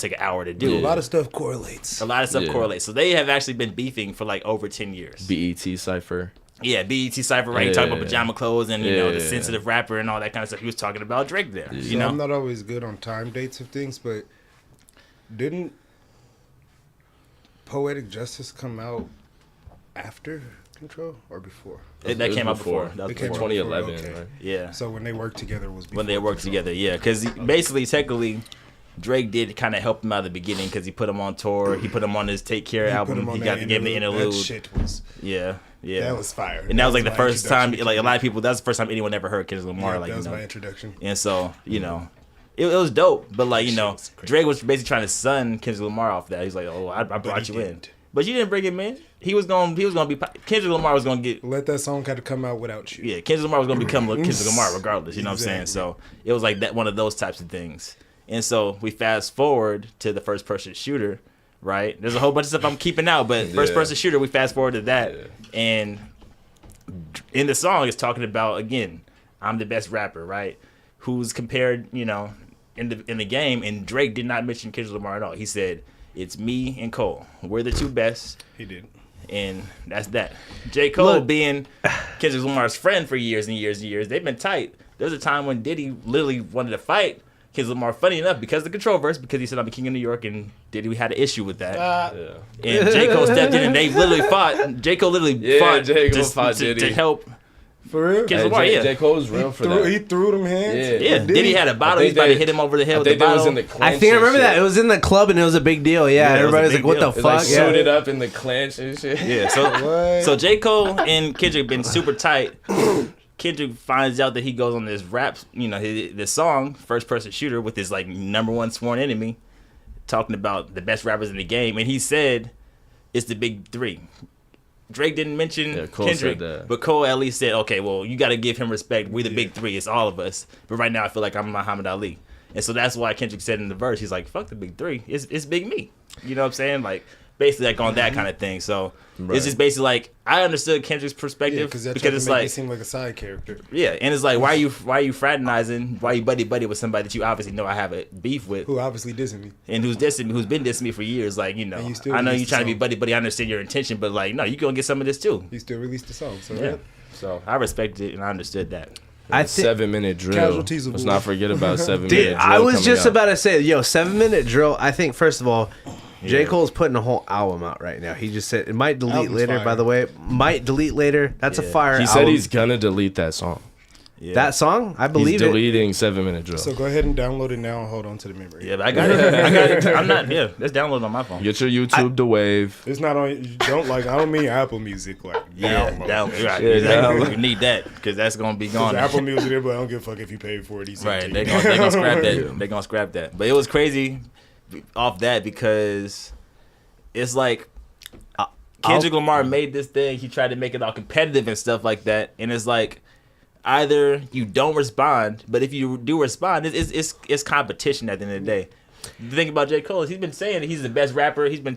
take an hour to do. A lot of stuff correlates. A lot of stuff Yeah. correlates. So they have actually been beefing for like over 10 years. BET cipher. Yeah, BET Cypher, right? He talked about pajama clothes and, you know, the sensitive rapper and all that kind of stuff. He was talking about Drake there, So you know? I'm not always good on time dates of things, but didn't Poetic Justice come out after Control or before? That came out before. That was It came before. out 2011, okay. right? Yeah. So when they worked together was before When they worked Control. together, yeah. Because basically, technically, Drake did kind of help him out at the beginning because he put him on tour. He put him on his Take Care He put album. him on He that got to give him the interlude. That shit was, Yeah. that was fire. And that was like the my first time, introduction like to a lot of people, that's the first time anyone ever heard Kendrick Lamar. Yeah, Like, that was you know. my introduction. And so, you know, it was dope. But like, you know, Drake was basically trying to sun Kendrick Lamar off that. He's like, oh, I brought you in. didn't. But you didn't bring him in. He was gonna be Kendrick Lamar was gonna get. Let that song kind of come out without you. Yeah, Kendrick Lamar was gonna become Kendrick Lamar regardless. You know what I'm saying? Exactly. So it was like that, one of those types of things. And so we fast forward to the first person shooter, right? There's a whole bunch of stuff I'm keeping out, but first person shooter, we fast forward to that, and in the song it's talking about, again, I'm the best rapper, right? Who's compared, you know, in the game, and Drake did not mention Kendrick Lamar at all. He said, "It's me and Cole. We're the two best." He did. And that's that. J. Cole being Kendrick Lamar's friend for years and years and years, they've been tight. There was a time when Diddy literally wanted to fight Kendrick Lamar, funny enough, because of the control verse, because he said, I'm the king of New York, and Diddy had an issue with that. And J. Cole stepped in, and they literally fought. J. Cole literally fought, J. Cole just fought to Diddy. help For real? Kendrick Lamar, yeah. J. Cole's real for that. He threw them hands? Yeah, Diddy had a bottle. I He's think about to they- hit him over the head I with the think that was bottle. in the clinch I think I and remember shit. that. It was in the club and it was a big deal. Yeah, it was a everybody was big like, "What deal. the It's like fuck?" Yeah. suited up in the clinch and shit. Yeah, so What? so J. Cole and Kendrick been super tight. Kendrick finds out that he goes on this rap, you know, this song, First Person Shooter, with his like #1 sworn enemy, talking about the best rappers in the game, and he said it's the big three. Drake didn't mention Cole Kendrick, said that. but Cole at least said, okay, well, you got to give him respect. We're the big three. It's all of us. But right now, I feel like I'm Muhammad Ali. And so that's why Kendrick said in the verse, he's like, fuck the big three. It's big me. You know what I'm saying? Like, basically like on that kind of thing. So it's just basically like, I understood Kendrick's perspective because that because it's make like, you seem like a side character. yeah, and it's like, why are you fraternizing? Why are you buddy with somebody that you obviously know I have a beef with, Who obviously dissing me. and who's dissing me, who's been dissing me for years? Like, you know, And you still I know released you trying to the be song. buddy. I understand your intention, but like, no, you gonna get some of this too. He still released the song. So Yeah. So I respected it and I understood that. I A think 7-minute drill. Casualties of Let's war. not forget about 7-minute Dude, drill. I was coming just out. about to say, 7-minute drill. I think first of all, J. Cole's putting a whole album out right now. He just said it might delete Album's later. fire. By the way, might delete later. That's a fire. He album. said he's gonna delete that song. Yeah. that song. I He's believe it. deleting 7-minute drill. So go ahead and download it now and hold on to the memory. Yeah, but I got it. I'm not. Yeah, let's download on my phone. Get your YouTube to wave. It's not on. You don't like. I don't mean Apple Music. Like Yeah, download. download. Right, Yeah, exactly. download. We need that because that's gonna be 'Cause gone. Apple Music, but I don't give a fuck if you pay for it. He said Right, to you. they gonna scrap that. They gonna scrap that. But it was crazy off that because it's like Kendrick Lamar made this thing. He tried to make it all competitive and stuff like that. And it's like either you don't respond, but if you do respond, it's competition at the end of the day. The thing about J. Cole is he's been saying that he's the best rapper. He's been,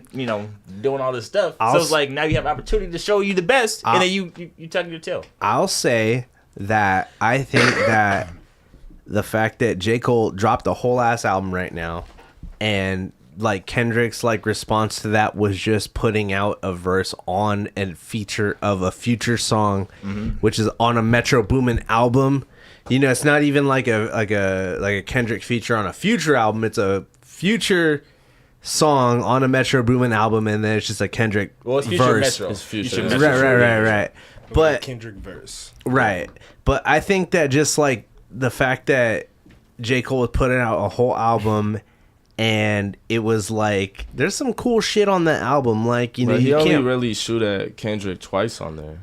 doing all this stuff. So it's like now you have opportunity to show you the best, and then you tuck your tail. I'll say that I think that the fact that J. Cole dropped a whole ass album right now, and like Kendrick's like response to that was just putting out a verse on a feature of a future song, which is on a Metro Boomin album. It's not even like a Kendrick feature on a Future album. It's a Future song on a Metro Boomin album, and then it's just a Kendrick Well, it's Future verse. Metro. It's Future. Metro. Right. But Kendrick verse. right. But I think that just like the fact that J. Cole was putting out a whole album, and it was like there's some cool shit on that album. Like But he you only can't. really shoot at Kendrick twice on there.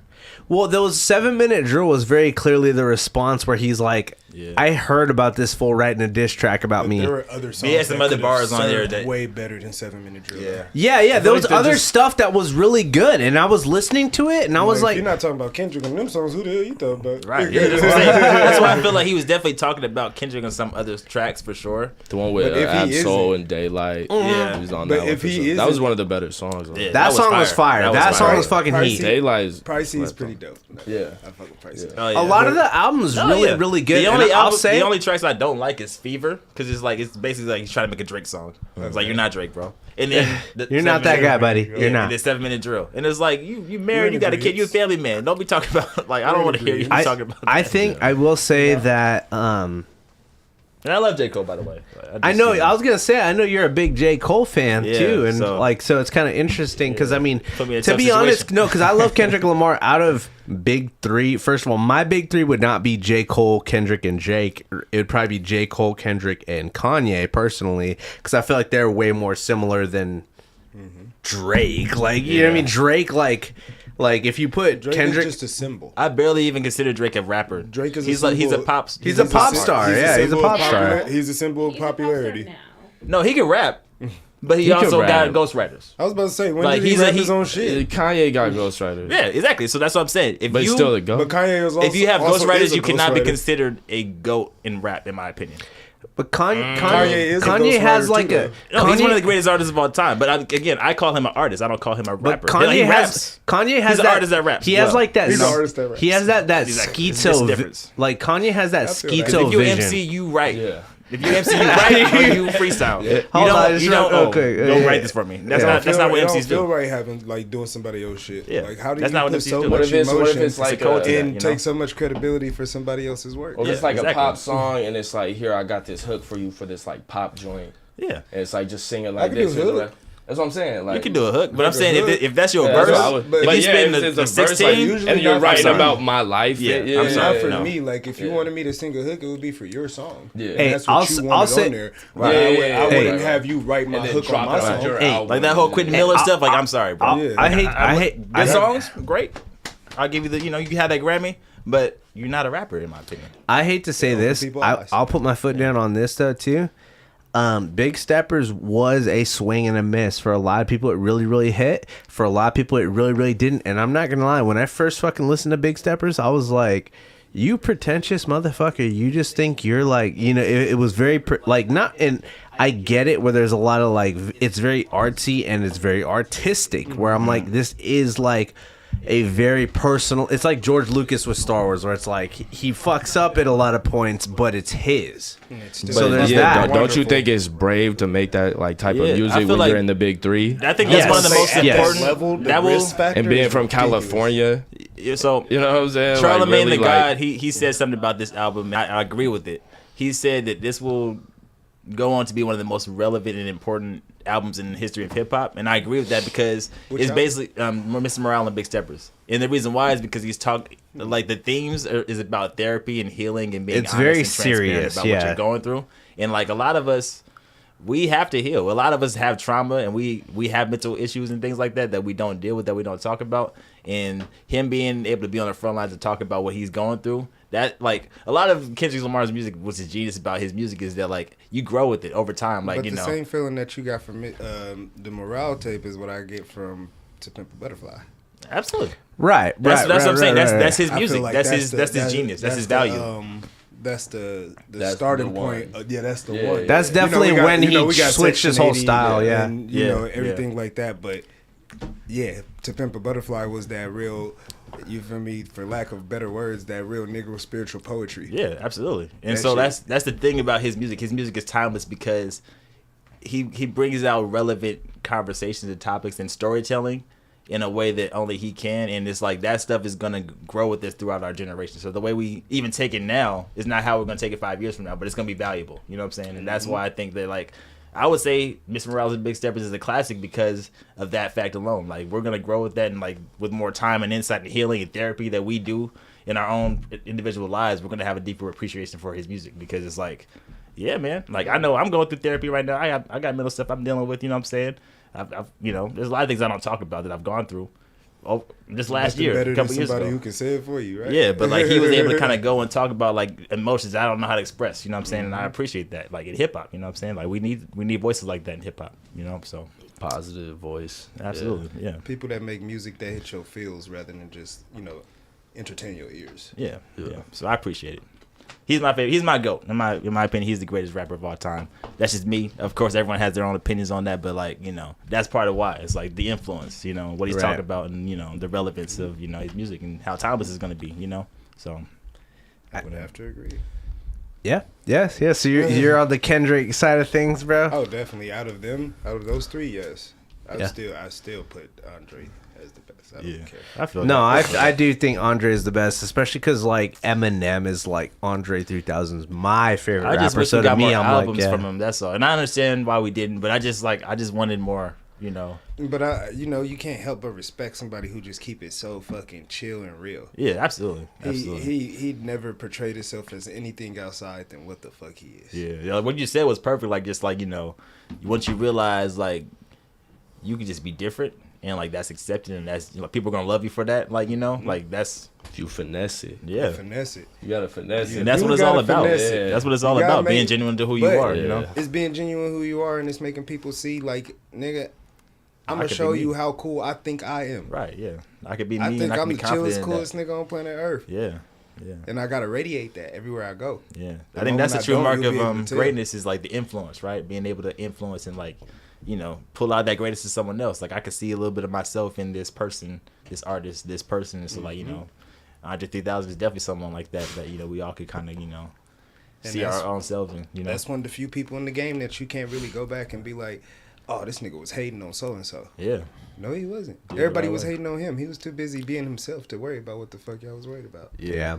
Well, those 7-minute drill was very clearly the response where he's like, Yeah. I heard about this fool writing a diss track about me. There were other songs. He had some that other could've bars on there served that- way better than 7-minute drill. Yeah, there was like they're other just- stuff that was really good, and I was listening to it, and I was like, you're not talking about Kendrick on them songs. Who the hell you talking about? Right. Yeah, that's what I'm saying. That's why I feel like he was definitely talking about Kendrick on some other tracks for sure. The one with But if he Absol isn't- and Daylight. Yeah. He was on But that one if for he sure. isn't- That was one of the better songs. On Yeah. there. that was song fire. was fire. That was That fire. song was fucking Pricey. heat. Daylight is Pricey He's slept pretty on. dope. Yeah. I fuck with Pricey. Yeah. Oh, yeah. A lot of the albums really good. The And only I'll album, say the only tracks I don't like is Fever, because it's basically like he's trying to make a Drake song. It's like, you're not Drake, bro. And then you're not that guy, buddy. Yeah, You're not. The 7-minute drill, and it's like you married, you got a kid, you a family man. Don't be talking about like I don't want to hear you talking about. I that. think I will say that. And I love J. Cole, by the way. I know. I was gonna say. I know you're a big J. Cole fan Yeah, too, and so- so it's kind of interesting because I mean, Put me in a to tough be honest, situation. no, because I love Kendrick Lamar. Out of big three, first of all, my big three would not be J. Cole, Kendrick, and Drake. It would probably be J. Cole, Kendrick, and Kanye personally, because I feel like they're way more similar than Drake. Like you know what I mean? Drake like if you put Drake Kendrick. is just a symbol. I barely even consider Drake a rapper. Drake is he's a like he's a symbol. pop. He's a pop star. Yeah, he's a symbol of pop star. He's a symbol of popularity. No, he can rap, but he He can also got rap. ghostwriters. I was about to say, when Like, did he he's a- rap he- his own shit? Kanye got ghostwriters. Yeah, exactly. So that's what I'm saying. If But you he's still a goat. But Kanye is also, if you have also ghostwriters, is a you cannot be ghostwriter. considered a goat in rap, in my opinion. But Kanye Kanye is a has ghostwriter like too, a. No, he's Kanye- one of the greatest artists of all time. But I call him an artist. I don't call him a But rapper. Kanye He has raps. He's an artist that raps. He has Well, like that. he's an artist that raps. He has that Exactly. It's schizo. a difference. Like Kanye has that I feel that. schizo If you vision. MC, you write. Yeah. If you MC, you write or you freestyle. You Hold on, don't. just You real- don't. okay, Don't yeah. write this for me. That's Yeah. not. That's not what It MCs don't feel do. right having like doing somebody else's shit. Yeah. Like how do That's you not what put MCs so do. much What if emotion it's like It's a code to that, and you know? take so much credibility for somebody else's work? Or if it's like exactly. a pop song and it's like, here, I got this hook for you for this like pop joint. Yeah. And it's like just sing it I like can do this. hook. Like, that's what I'm saying. Like You can do a hook, but I'm Like a saying hook. if that's your Yeah, that's verse, what I would- but if but you yeah, spend if the it's a verse, 16, like, usually and you're not- writing sorry. about my life. Yeah, yeah, I'm Not sorry. for No. me. Like if you Yeah. wanted me to sing a hook, it would be for your song. Yeah. And Hey, that's what you wanted say- on there. Right. Like, Yeah, I yeah, wouldn't yeah. have you write my And then hook on drop my it on song. your Hey, album. like that whole Quentin Miller stuff. Like I'm sorry, bro. Yeah. I hate. Good songs, great. I'll give you the. You had that Grammy, but you're not a rapper in my opinion. I hate to say this. people eyes. I'll put my foot down on this though too. Big Steppers was a swing and a miss for a lot of people. It really, really hit. For a lot of people, it really, really didn't. And I'm not gonna lie. When I first fucking listened to Big Steppers, I was like, "You pretentious motherfucker! You just think you're like, you know." It was very like not. And I get it where there's a lot of like, it's very artsy and it's very artistic. Where I'm like, this is like a very personal. It's like George Lucas with Star Wars, where it's like he fucks up at a lot of points, but it's his. So there's that. Don't you think it's brave to make that like type Yeah, of I music feel when like- you're in the big three? I think that's Yes. one of the most Yes. important. Level, the that will. risk factor And being is from ridiculous. California, So you know what I'm saying? Charlemagne really, the God, he said something about this album. And I agree with it. He said that this will go on to be one of the most relevant and important albums in the history of hip hop, and I agree with that because Which it's album? basically Mr. Morale and Big Steppers. And the reason why is because he's talking like the themes is about therapy and healing and being It's honest very and transparent serious, about yeah. what you're going through. And like a lot of us, we have to heal. A lot of us have trauma and we have mental issues and things like that we don't deal with, that we don't talk about. And him being able to be on the front lines and talk about what he's going through, that like a lot of Kendrick Lamar's music, what's his genius about his music is that like you grow with it over time. Like But you the know, same feeling that you got from the Morale tape is what I get from To Pimp a Butterfly. absolutely. Right. That's what I'm saying. That's his I feel music. like That's his the- genius. That's his the, value. That's the That's starting the point. one. Yeah, that's the Yeah, one. yeah. That's You know, definitely we got- when you know, he we got switched his Section whole 80 style. Yeah. and you Yeah, know yeah. everything like that. But yeah, To Pimp a Butterfly was that real. You feel me? For lack of better words, that real Negro spiritual poetry. Yeah, absolutely. And That so shit. that's the thing about his music. His music is timeless because he brings out relevant conversations and topics and storytelling in a way that only he can. And it's like that stuff is gonna grow with us throughout our generation. So the way we even take it now is not how we're gonna take it 5 years from now, but it's gonna be valuable. You know what I'm saying? And that's why I think that like I would say Mr. Morales and Big Steppers is a classic because of that fact alone. Like we're gonna grow with that, and like with more time and insight and healing and therapy that we do in our own individual lives, we're gonna have a deeper appreciation for his music because it's like, yeah, man. Like I know I'm going through therapy right now. I got mental stuff I'm dealing with. You know what I'm saying? I've you know, there's a lot of things I don't talk about that I've gone through. Oh, just last Nothing year, better a than couple years somebody ago. who can say it for you, right? Yeah, but like he was able to kind of go and talk about like emotions I don't know how to express. You know what I'm saying? And I appreciate that. Like in hip hop, you know what I'm saying? Like we need voices like that in hip hop. You know, so positive voice. absolutely, yeah. people that make music that hit your feels rather than just entertain your ears. Yeah. So I appreciate it. He's my favorite. He's my GOAT. In my opinion, he's the greatest rapper of all time. That's just me. Of course, everyone has their own opinions on that, but like, you know, that's part of why. It's like the influence, you know, what he's talking about, and you know, the relevance of, you know, his music and how timeless it's gonna be, you know. So I would have to agree. Yeah. Yes. So you're on the Kendrick side of things, bro. Oh, definitely. Out of those three, yes. I still put Andre as the best. I don't care. I feel No, I do think Andre is the best, especially because like Eminem is like Andre 3000's my favorite I just rapper. wish So we to got me, more I'm albums like, yeah. from him. That's all. And I understand why we didn't, but I just wanted more. You know. But you can't help but respect somebody who just keep it so fucking chill and real. Yeah, absolutely. He never portrayed himself as anything outside than what the fuck he is. Yeah, what you said was perfect. Like, just like, you know, once you realize like you can just be different and like that's accepted and that's, you know, people are gonna love you for that. Like, you know, like that's If you finesse it. yeah. Finesse it. You gotta finesse it. And that's You what it's all gotta about. finesse it. That's what it's all You gotta about. Being make- genuine to who you but- are, you know? Yeah. It's being genuine who you are, and it's making people see, like, nigga, I'm I gonna could show be me. you how cool I think I am. Right, yeah. I could be me I and think I can I'm be the confident chillest, in coolest that. nigga on planet Earth. Yeah. And I gotta radiate that everywhere I go. Yeah, The I think moment that's the I true don't, mark you'll be able of to tell. greatness is like the influence, right? Being able to influence and like, you know, pull out that greatness in someone else. Like I could see a little bit of myself in this person, this artist, this person. And so like, you know, Andre 3000 is definitely someone like that, you know, we all could kind of, you know, And see that's- our own selves in, you know. That's one of the few people in the game that you can't really go back and be like, oh, this nigga was hating on so and so. Yeah. No, he wasn't. Yeah, Everybody right was away. hating on him. He was too busy being himself to worry about what the fuck y'all was worried about. Yeah.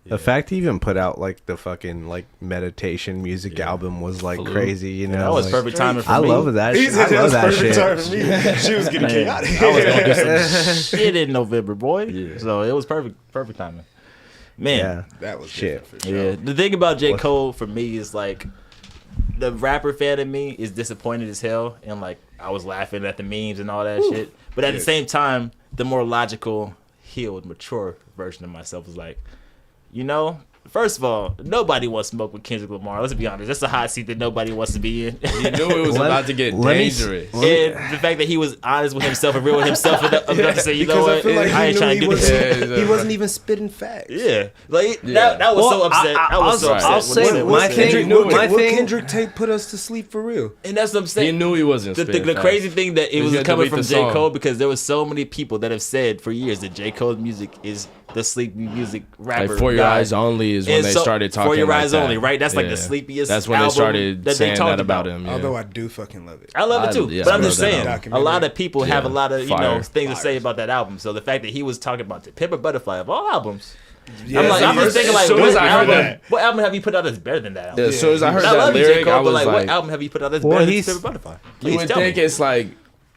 The fact he even put out like the fucking like meditation music album was like crazy, you know. That was like, perfect timing for I me. love that He shit. said I love that that was perfect shit. time for me. She was getting Man, chaotic. I was gonna do some shit in November, boy. Yeah. So it was perfect timing. Man. Yeah. That was Shit. different for sure. Yeah. The thing about J. Cole for me is like the rapper fan of me is disappointed as hell, and like I was laughing at the memes and all that shit. But at the same time, the more logical, healed, mature version of myself was like, you know, first of all, nobody wants to smoke with Kendrick Lamar. Let's be honest. That's a hot seat that nobody wants to be in. He knew it was about to get dangerous. And the fact that he was honest with himself and real with himself enough to say, you know Because I what, feel like I ain't he trying to knew do he this. wasn't, he wasn't even spitting facts. Yeah, like Yeah. that was so Well, upset. I was so upset. I'll when say he said my what he said. thing- knew it. my What thing- Kendrick tape put us to sleep for real. And that's what I'm saying. He knew he wasn't The spitting facts. crazy thing that it He was had to coming delete from the J. song. Cole because there was so many people that have said for years that J. Cole's music is the sleepy music rapper. Like For Your guy. Eyes Only is when And they so- started talking For Your like Eyes that. Only, right? That's like Yeah. the sleepiest. That's when they album started that saying they talked that about him. Yeah. Although I do fucking love it. I love it too, Yeah, but I I'm just love that saying, album. a lot of people have a Yeah. lot of Fire. things to say about that album. So the fact that he was talking about the Pimp a Butterfly of all albums, Yeah, I'm just thinking like, as soon what as I heard album, that- what album have you put out that's better than that album? As soon as I heard I that love you, J. lyric, Cole, I but was like, what like, album have you put out that's Well, better than he's- Pimp a Butterfly? you Please would tell think me. it's like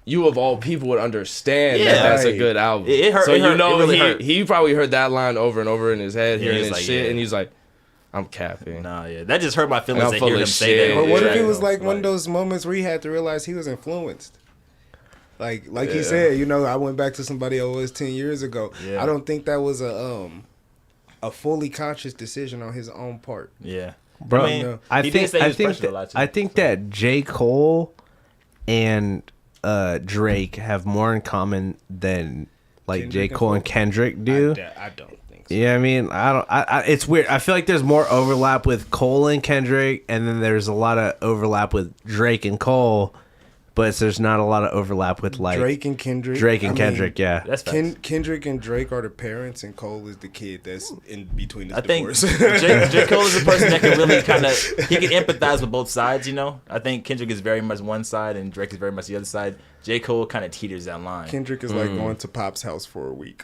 you of all people would understand Yeah. that that's a Right. good album. It hurt- So it you hurt- know it really hurt. he probably heard that line over and over in his head, Yeah, hearing he's this like, shit, yeah. and he's like, I'm capping. Nah, yeah, that just hurt my feelings I'm to full hear of him say shit. that. But what if Yeah. it was like one of those moments where he had to realize he was influenced? Like he Yeah. said, you know, I went back to somebody I was 10 years ago. Yeah. I don't think that was a fully conscious decision on his own part. Yeah, Bro, I mean, I he did think say he I was think pressured a lot, that, too. I think that J. Cole and Drake have more in common than like Kendrick J. and Cole and Cole? Kendrick do. I don't think so. Yeah, I mean, it's weird. I feel like there's more overlap with Cole and Kendrick, and then there's a lot of overlap with Drake and Cole, but there's not a lot of overlap with like Drake and Kendrick. Drake and I mean, Kendrick. Yeah, that's facts. Kendrick and Drake are the parents, and Cole is the kid that's in between his I think divorce. J. Cole is a person that can really kind of he can empathize with both sides. You know, I think Kendrick is very much one side and Drake is very much the other side. J. Cole kind of teeters that line. Kendrick is like going to Pop's house for a week.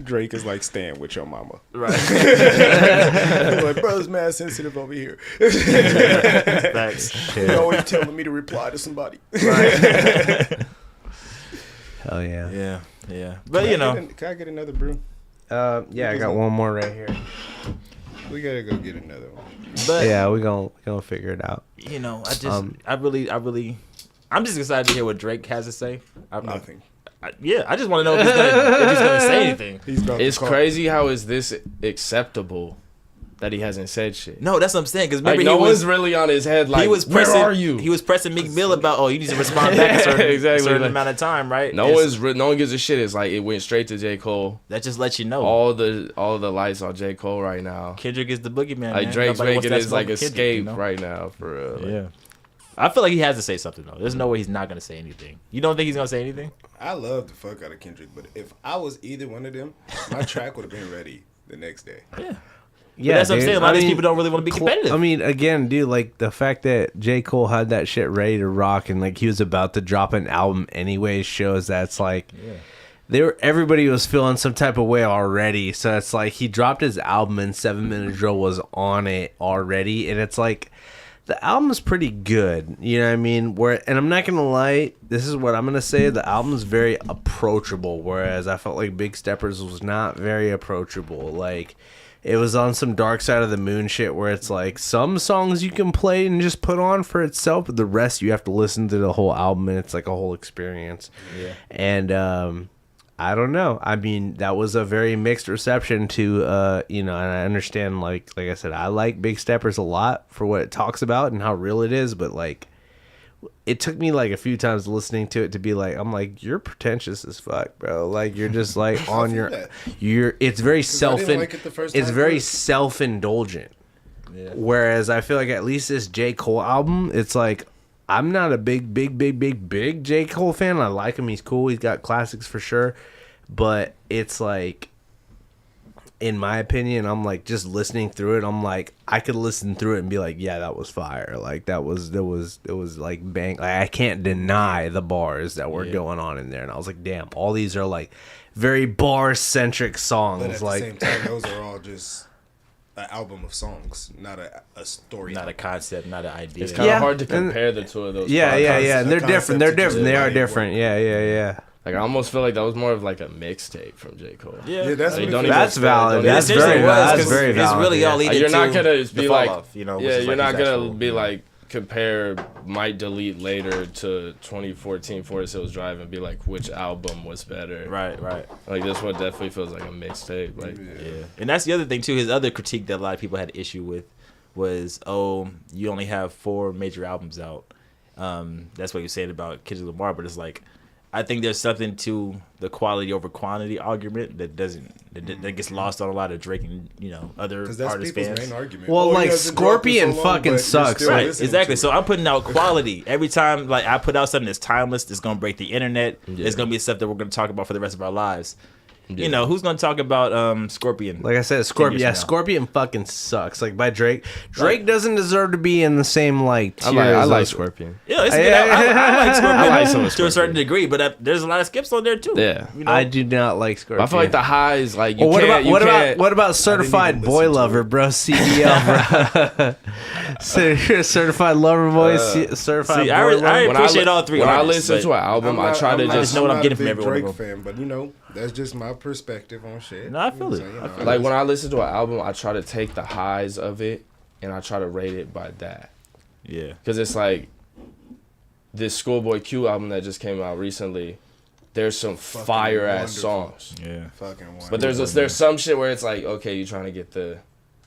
Drake is like staying with your mama. Right. He's like, bro's mad sensitive over here. Facts. He's always telling me to reply to somebody. hell yeah. Yeah, yeah. But you know, Can I get another brew? Yeah, I got one more right here. We gotta go get another one. but Yeah, we gonna figure it out. you know, I'm just excited to hear what Drake has to say. Nothing. I just want to know if he's gonna say anything. He's about It's to call. crazy how is this acceptable that he hasn't said shit. No, that's what I'm saying. Because Like, remember, no one's really on his head. Like, where are you? He was pressing Meek Mill about, you need to respond back a certain amount of time, right? No one gives a shit. It's like it went straight to J. Cole. That just lets you know all the lights on J. Cole right now. Kendrick is the boogeyman. Like, man. Drake's Nobody making his like Kendrick, escape right now for real. Yeah. I feel like he has to say something though. There's no way he's not gonna say anything. You don't think he's gonna say anything? I love the fuck out of Kendrick, but if I was either one of them, my track would have been ready the next day. Yeah. Yeah, that's what I'm saying. A lot of these people don't really want to be competitive. I mean, again, dude, like the fact that J. Cole had that shit ready to rock and like he was about to drop an album anyways shows that it's like everybody was feeling some type of way already. So it's like he dropped his album and 7 Minute Drill was on it already, and it's like the album's pretty good. You know what I mean? And I'm not gonna lie, this is what I'm gonna say. The album's very approachable, whereas I felt like Big Steppers was not very approachable. Like, it was on some Dark Side of the Moon shit where it's like some songs you can play and just put on for itself, but the rest you have to listen to the whole album, and it's like a whole experience. Yeah. And I don't know. I mean, that was a very mixed reception to and I understand like I said, I like Big Steppers a lot for what it talks about and how real it is, but like it took me like a few times listening to it to be like, I'm like, you're pretentious as fuck, bro. Like, you're just like on it's very self-indulgent. Yeah. Whereas I feel like at least this J. Cole album, it's like, I'm not a big J. Cole fan. I like him. He's cool. He's got classics for sure. But it's like, in my opinion, I'm like just listening through it. I'm like, I could listen through it and be like, yeah, that was fire. Like it was like bang. Like, I can't deny the bars that were going on in there. And I was like, damn, all these are like very bar centric songs. But at like, the same time, those are all just an album of songs, not a story, not a concept, not an idea. It's kind of hard to compare the two of those. Yeah. And they're different. They are different. Yeah. Like, I almost feel like that was more of like a mixtape from J. Cole. Yeah, that's valid. That's very valid. It's really all leading to. You're not gonna be like, you're not gonna be like compare Might Delete Later to 2014 Forest Hills Drive and be like, which album was better? Right. Like, this one definitely feels like a mixtape. Like, and that's the other thing too. His other critique that a lot of people had issue with was, you only have 4 major albums out. That's what you're saying about Kendrick Lamar, but it's like, I think there's something to the quality over quantity argument that gets lost on a lot of Drake and other artist fans. Main argument. Well, like Scorpion fucking sucks, right? Exactly. So I'm putting out quality every time. Like, I put out something that's timeless, that's gonna break the internet. It's gonna be stuff that we're gonna talk about for the rest of our lives. Yeah. Who's gonna talk about Scorpion? Like I said, Scorpion. Yeah, Scorpion fucking sucks. Like, by Drake. Drake doesn't deserve to be in the same like tier. I like Scorpion. Yeah, it's good. I like Scorpion. I like some to a certain degree, but there's a lot of skips on there too. Yeah, I do not like Scorpion. I feel like the highs, like what about Certified Boy Lover, bro? CBL, bro. Certified Lover Boy, Certified Boy Lover. I appreciate all three. When I listen to an album, I try to just know what I'm getting from everyone. Drake fan, but that's just my perspective on shit. No, I feel it. Like, when I listen to an album, I try to take the highs of it and I try to rate it by that. Yeah. Because it's like this Schoolboy Q album that just came out recently. There's some fire ass songs. Yeah. Fucking wonderful. But there's some shit where it's like, okay, you're trying to get the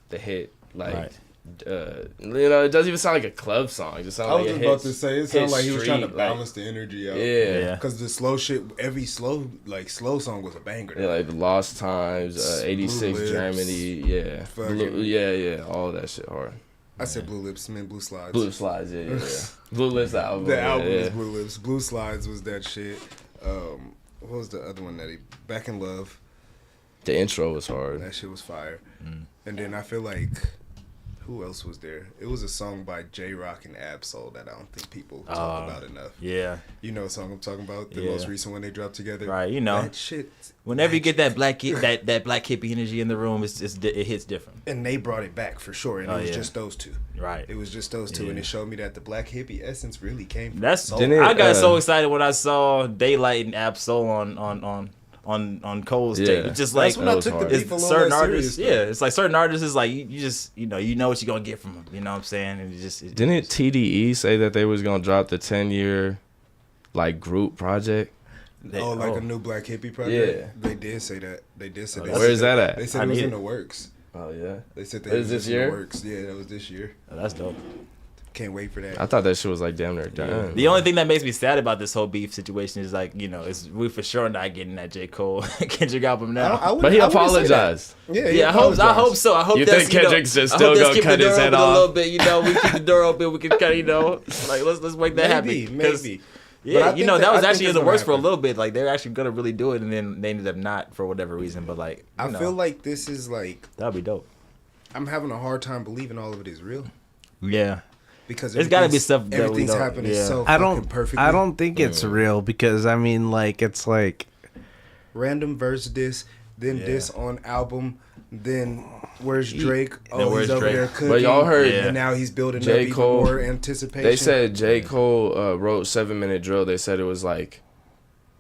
hit, like. Right. It doesn't even sound like a club song. It just sounds like a hit. I was about to say, it sounded like he was trying to balance the energy out. Yeah. Because the slow shit, every slow song was a banger. Yeah, like the Lost Times, 86 Germany, yeah. Yeah, all that shit hard. I said Blue Lips, Blue Slides. Blue Slides, yeah. Blue Lips, the album. The album is Blue Lips. Blue Slides was that shit. What was the other one that Back in Love? The intro was hard. That shit was fire. And then I feel like, who else was there? It was a song by J-Rock and Ab-Soul that I don't think people talk about enough. Yeah. You know what song I'm talking about? The most recent one they dropped together? Right, That shit. Whenever you get that black that black hippie energy in the room, it hits different. And they brought it back for sure, and it was just those two. Right. It was just those two, and it showed me that the black hippie essence really came from I got so excited when I saw Daylight and Ab-Soul on Cole's tape. It's just like, that's when I took the beef a little certain less artists. serious, Yeah, it's like certain artists is like, you just you know what you're gonna get from them. You know what I'm saying? And Didn't TDE say that they was gonna drop the 10-year like group project? Like a new black hippie project? Yeah. They did say that. They did say that. Where is that at? They said it was in the works. Oh yeah. They said Is was this just in the year? works. Yeah, that was this year. Oh, that's dope. Can't wait for that. I thought that shit was like damn near done. The only thing that makes me sad about this whole beef situation is like, is we for sure not getting that J. Cole Kendrick album now. But he apologized. Yeah, I hope so. I hope You that's, think Kendrick's just I still hope that's gonna keep cut the door his head open a off? little bit, we keep the door open, we can kind of, like let's make that happen. 'Cause, Maybe. Yeah, But that was I actually think in the it's works for a gonna little bit. Like they're actually gonna really do it, and then they ended up not for whatever reason. But like, I feel like this is like that'd be dope. I'm having a hard time believing all of it is real Yeah, because there's got to be stuff that we everything's don't. happening Yeah. so I fucking don't. perfectly. I don't think it's real because I mean, like, it's like Random verse this, then this on album, then where's Drake? Then Oh, where's he's over Drake? there cooking. But y'all heard and now he's building J. up even Cole- more anticipation. They said J. Cole wrote 7 Minute Drill. They said it was like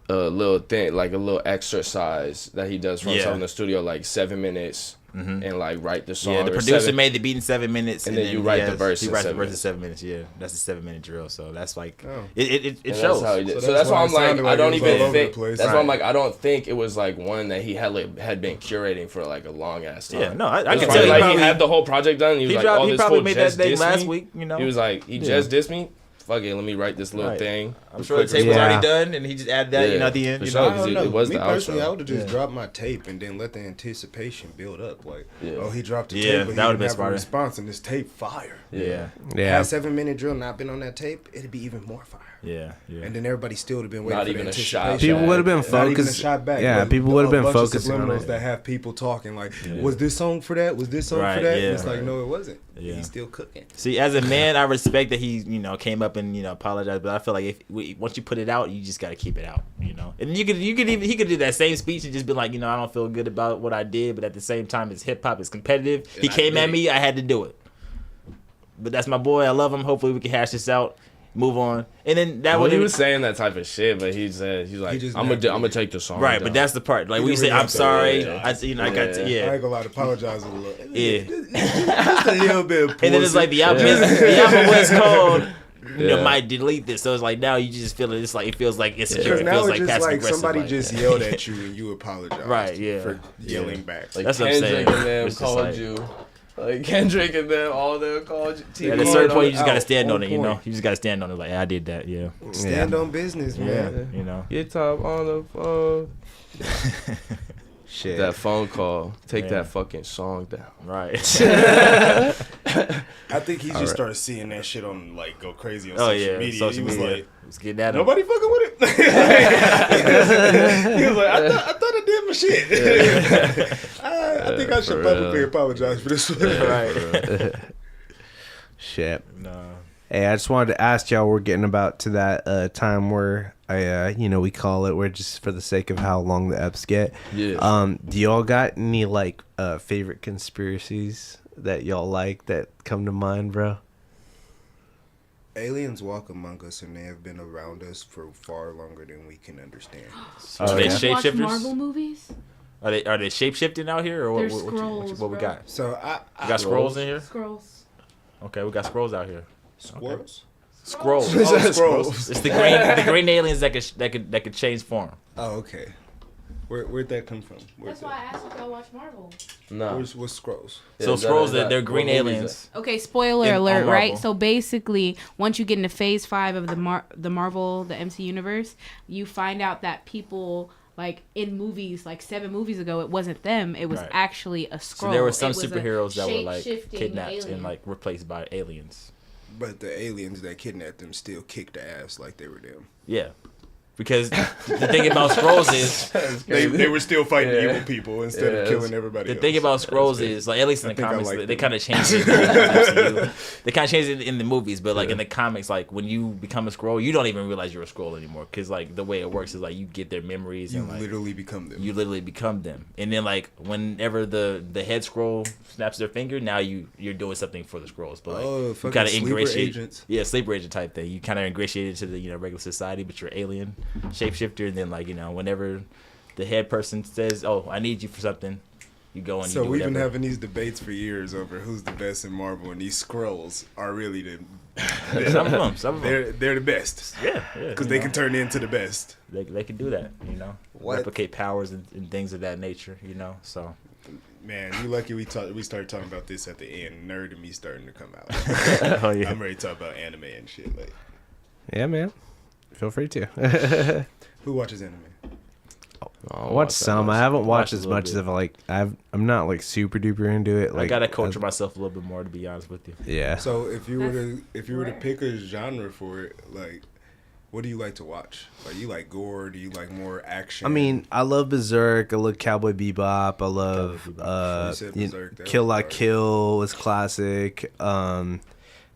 a little thing, like a little exercise that he does for himself in the studio, like 7 minutes, and like write the song. Yeah, the or producer made the beat in 7 minutes, and then you write the verse He in writes the 7 verse in 7 minutes. Yeah, that's a 7-minute drill. So that's like Oh. it And shows. that's how he did. So So that's that's why why it I'm like, sounded I like don't it was all even over the think. place. That's why I'm like, I don't think it was like one that he had been curating for like a long ass time. Yeah, no, I It's can probably tell you like probably, he had the whole project done. And he was he like, dropped, oh, he this probably fool made that just thing dissed last me. week. He was like, he just dissed me. Fuck it, let me write this little thing. I'm sure the tape was already done, and he just added that, Yeah, at the end. for You sure. know, I don't know. It was Me the personally, outro. I would have just dropped my tape and then let the anticipation build up. Like, Yeah. oh, he dropped the Yeah, tape, but that he would've didn't been have smarter. a response, and this tape fire. yeah, Had 7 Minute Drill not been on that tape, it'd be even more fire. yeah. And then everybody still would have been waiting Not for the even a shot anticipation. people would have been Not even a focused. shot back. Yeah, Like, people would have a been bunch of focusing on subliminals it. that have people talking like, was this song for that? Was this song Right, for that? yeah. And it's like, no, it wasn't. Yeah. He's still cooking. See, as a man, I respect that he, came up and apologized. But I feel like once you put it out, you just got to keep it out. And he could do that same speech and just be like, I don't feel good about what I did, but at the same time, it's hip hop, it's competitive. And He I came did at it. me, I had to do it. But that's my boy. I love him. Hopefully, we can hash this out, move on, and then that Well, would he was saying that type of shit, but he's like, just I'm not gonna doing take the song. right. down. But that's the part. Like He when you didn't say, really "I'm have to- sorry," yeah. I got to, I ain't gonna lie, to apologize a little. Yeah. Just a little bit. Of And then it's like the album, the album was called. Might delete this, so it's like now you just feel it. It's like it feels like insecure. Because It now feels it's like just passive like aggressive. somebody like just that. yelled at you and you apologize. Right, yeah. For yelling back. Like That's what I'm saying. Kendrick and them It's just called like- you. Like Kendrick and them, all of them called you. At a certain point, you just gotta out, stand on on it. You know, point. you just gotta stand on it. Like, I did that. Yeah, Stand on business, man. yeah. Get top on the phone. Shit. That phone call. Take Yeah. that fucking song down. Right. I think he just started seeing that shit on like go crazy on Oh social yeah, media. social he was media. like, Let's get at him. nobody fucking with it. He was like, I thought I did my shit. I think I should for publicly real. apologize for this one. Right. Shit. No. Hey, I just wanted to ask y'all. We're getting about to that time where we call it. We're just for the sake of how long the eps get. Yeah. Do y'all got any like favorite conspiracies that y'all like that come to mind, bro? Aliens walk among us and they have been around us for far longer than we can understand. Are they Watch shapeshifters? Marvel movies. Are they shapeshifting out here, or They're what scrolls, we bro. got? So We got scrolls in here. Scrolls. Okay, we got scrolls out here. squirrels. Scrolls. Oh, scrolls. It's the green aliens that could change form. Oh, okay. Where'd that come from? That's why I asked if y'all watch Marvel. No. What's scrolls? So scrolls, they're green what movie is aliens. Okay, spoiler On alert, Marvel. right? So basically, once you get into Phase 5 of the Marvel, the MC universe, you find out that people, like, in movies, like 7 movies ago, it wasn't them. It was Right. actually a So scroll. there were some It was a superheroes that were like shape-shifting kidnapped alien. and like replaced by aliens. But the aliens that kidnapped them still kicked the ass like they were them. Yeah, because the thing about scrolls is They were still fighting Yeah. evil people instead Yeah, of killing everybody the else. thing about scrolls is like, at least in I the think I comics, like they them. kind of changed it. In the MCU. They kind of changed it in the movies, but like in the comics, like when you become a scroll, you don't even realize you're a scroll anymore, because like the way it works is like you get their memories you and like literally become them. you literally become them. And then like whenever the head scroll snaps their finger, now you're doing something for the scrolls. But like you fucking kind of sleeper ingratiate, agents. yeah, sleeper agent type thing. You kind of ingratiate into the regular society, but you're alien shapeshifter. And then like whenever the head person says, "Oh, I need you for something," You go and you So do we've been whatever. having these debates for years over who's the best in Marvel, and these scrolls are really the Some of them. they're the best. Yeah. Because they can turn into the best. They can do that, you know. What? Replicate powers and things of that nature, you know. So Man, you lucky we started talking about this at the end. Nerd and me starting to come out. oh yeah. I'm ready to talk about anime and shit. Like, Yeah, man. Feel free to. who watches anime? Watch some. I haven't watched Watch a as little much as bit. I've like. I'm not like super duper into it. Like I gotta culture myself a little bit more, to be honest with you. Yeah. So if you were to pick a genre for it, like, what do you like to watch? Like, you like gore? Do you like more action? I mean, I love Berserk. I love Cowboy Bebop. I love You said Berserk, that Kill was La hard. Kill was classic.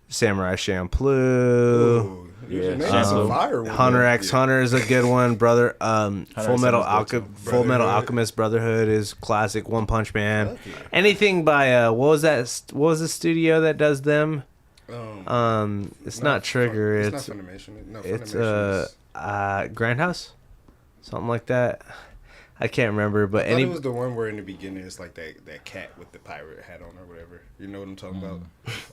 Samurai Champloo. Ooh, Yeah, your name is Shampoo. a fire one. Hunter x Yeah. Hunter is a good one, brother. Full Metal Hunter x Hunter's good, Full Metal Brotherhood. Alchemist Brotherhood is classic. One Punch Man. Fuck yeah. Anything by what was the studio that does them? It's not Trigger. It's not Funimation. No, Funimation It's is- Grindhouse, something like that. I can't remember, but I thought any it was the one where in the beginning it's like that cat with the pirate hat on or whatever. You know what I'm talking about?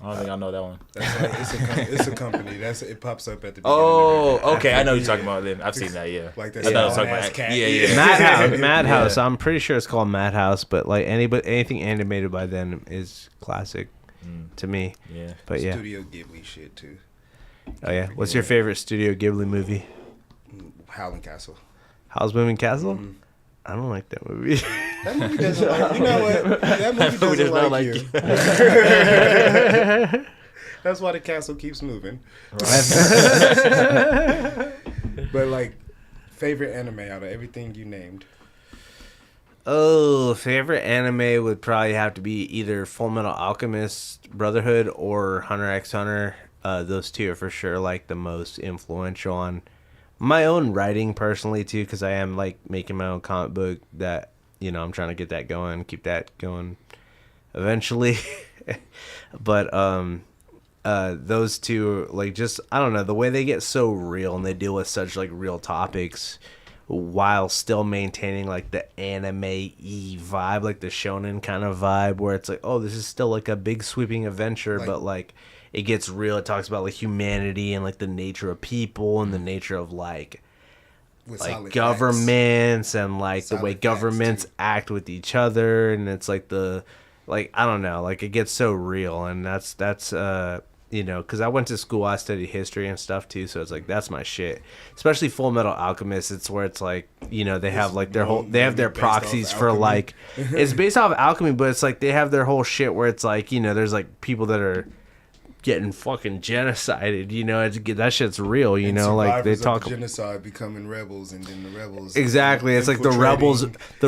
I don't think I know that one. That's like, it's a company. It pops up at the beginning. Oh, of every- okay. I know what you're talking about. Then I've seen that. Yeah. Like that I thought I was small talking ass about cat. Yeah. Madhouse. Madhouse. I'm pretty sure it's called Madhouse, but like anything animated by them is classic to me. Yeah. But yeah. Studio Ghibli shit too. Oh yeah. What's your favorite Studio Ghibli movie? Howling Castle. Howl's Moving Castle. I don't like that movie. That movie doesn't like you. Know what? That movie movie doesn't does not like like you. That's why the castle keeps moving. But like, favorite anime out of everything you named. Oh, favorite anime would probably have to be either Full Metal Alchemist Brotherhood or Hunter x Hunter. Those two are for sure like the most influential on my own writing personally too, because I am like making my own comic book that I'm trying to get that going, keep that going eventually. But those two like just I don't know, the way they get so real and they deal with such like real topics while still maintaining like the anime-y vibe, like the shonen kind of vibe where it's like, oh, this is still like a big sweeping adventure, but like it gets real. It talks about like humanity and like the nature of people and the nature of like With like solid governments and like the way Solid facts, governments too. act with each other, and it's like I don't know, like it gets so real, and that's because I went to school, I studied history and stuff too, so it's like that's my shit. Especially Full Metal Alchemist, it's where it's like they have like their whole they have their based off proxies for alchemy. like it's based off alchemy, but it's like they have their whole shit where it's like there's like people that are getting fucking genocided, that shit's real, And like they survivors of talk the genocide becoming rebels, and then the rebels exactly. It's like the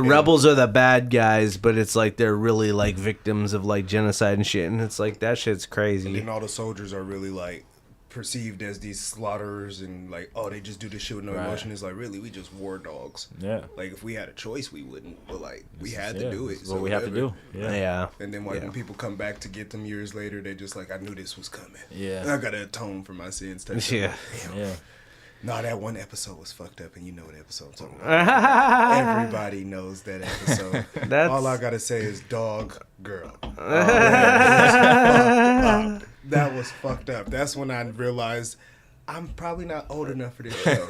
rebels are the bad guys, but it's like they're really like victims of like genocide and shit, and it's like that shit's crazy. And all the soldiers are really like perceived as these slaughterers, and like, oh, they just do this shit with no Right. emotion. It's like, really, we just war dogs. Yeah. Like, if we had a choice, we wouldn't, but like we had to Yeah, do it. this is what we have to do. Yeah. Yeah. And then when people come back to get them years later, they just like, I knew this was coming. Yeah. I gotta atone for my sins. Type Yeah. Damn. Yeah. Nah, that one episode was fucked up, and you know what episode I'm talking about. Everybody knows that episode. That's- All I gotta say is dog girl. That was fucked up. That's when I realized I'm probably not old enough for this show.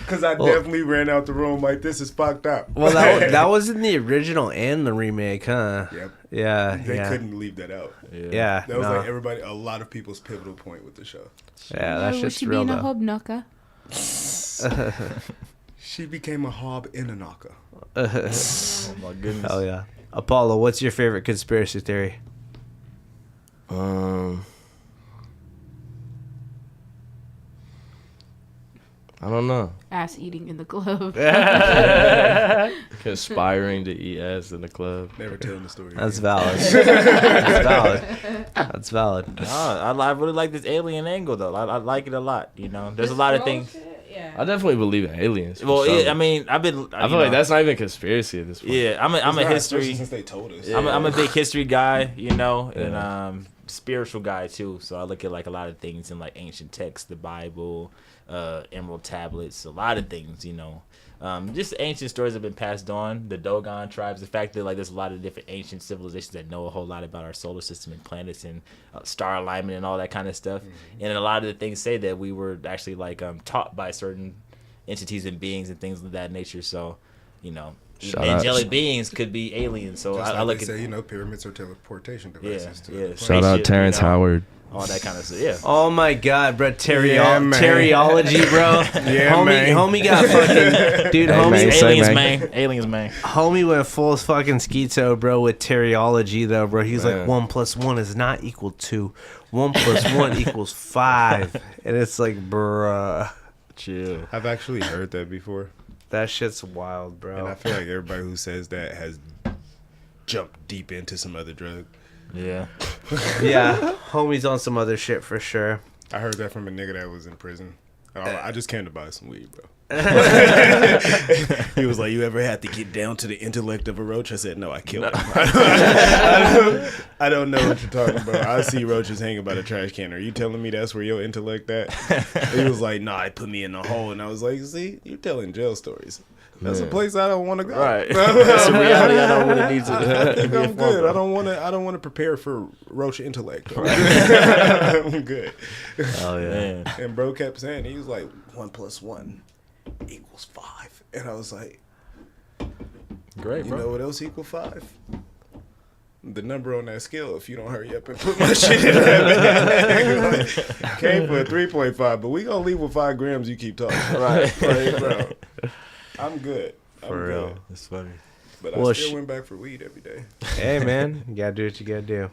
Because I definitely ran out the room like, this is fucked up. Well, that was in the original and the remake, huh? Yep. Yeah. They yeah. couldn't leave that out. Yeah. That was no. like a lot of people's pivotal point with the show. Yeah, that Was shit's she real being a though. hobnocker? She became a hob in a knocker. Oh my goodness. Hell yeah. Apollo, what's your favorite conspiracy theory? I don't know. Ass eating in the club. Conspiring to eat ass in the club. Never telling the story. That's again. valid. That's valid. That's valid. I really like this alien angle though. I like it a lot. There's a lot of things. Yeah. I definitely believe in aliens. for Well, sure. I mean, I've been. I feel like that's not even conspiracy at this point. Yeah, I'm a It's not, history. especially since they told us. I'm a big history guy, and spiritual guy too. So I look at like a lot of things in like ancient texts, the Bible, emerald tablets, a lot of things, Just ancient stories have been passed on. The Dogon tribes, the fact that like there's a lot of different ancient civilizations that know a whole lot about our solar system and planets and star alignment and all that kind of stuff. And a lot of the things say that we were actually like taught by certain entities and beings and things of that nature. So, you know, angelic beings could be aliens. So I look at pyramids are teleportation devices. Shout out Terrence Howard. All that kind of stuff. Yeah. Oh my God, bro. Teriology, bro. Homie got fucking dude. Aliens, man. Homie went full fucking schizo, bro, with teriology though, bro. He's like 1 + 1 is not equal to 1 + 1 = 5, and it's like, bruh, chill. I've actually heard that before. That shit's wild, bro. And I feel like everybody who says that has jumped deep into some other drug. Yeah. Yeah, homie's on some other shit for sure. I heard that from a nigga that was in prison. I just came to buy some weed, bro. He was like, "You ever had to get down to the intellect of a roach?" I said, "No, I killed him." I don't know what you're talking about. I see roaches hanging by the trash can. Are you telling me that's where your intellect at? He was like, "Nah, it put me in the hole." And I was like, "See, you're telling jail stories. That's a place I don't want to go." Right. That's a reality I don't really need to. I think I'm good. I don't want to prepare for roach intellect. I'm good. Oh yeah. Man. And bro kept saying, he was like, 1 + 1 = 5, and I was like, great, bro. You know what else equals 5? The number on that scale. If you don't hurry up and put my shit in that bag. Came for a 3.5, but we gonna leave with 5 grams. You keep talking, right? Like, bro, I'm good. For real. Good. That's funny. But I still went back for weed every day. Hey man, you gotta do what you gotta do.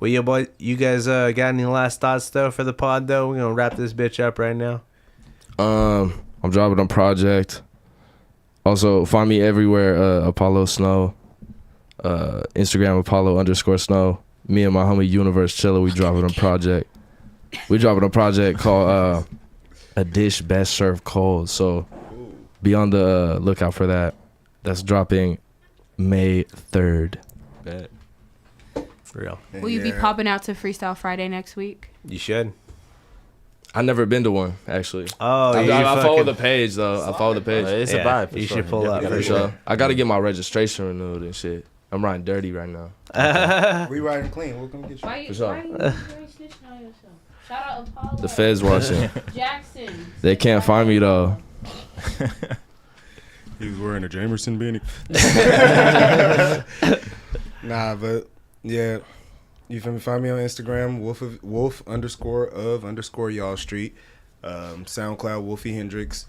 Well, yeah, boy, you guys got any last thoughts though for the pod though? We're gonna wrap this bitch up right now. I'm dropping a project. Also, find me everywhere, Apollo Snow. Instagram Apollo_Snow. Me and my homie Universe Chiller, we dropping a project. We dropping a project called A Dish Best Served Cold. So be on the lookout for that. That's dropping May 3rd. Bet. For real. Will you be popping out to Freestyle Friday next week? You should. I've never been to one, actually. Oh, I follow the page, though. I follow the page. It's a vibe. You should pull up. For sure. I got to get my registration renewed and shit. I'm riding dirty right now. We riding clean. We'll come get you. Why you snitching on yourself? Shout out Apollo. The feds watching. Jackson. They can't find me, though. He was wearing a Jamerson beanie. Nah, but yeah, you can find me on Instagram, wolf_of_y'all street, SoundCloud Wolfie Hendrix.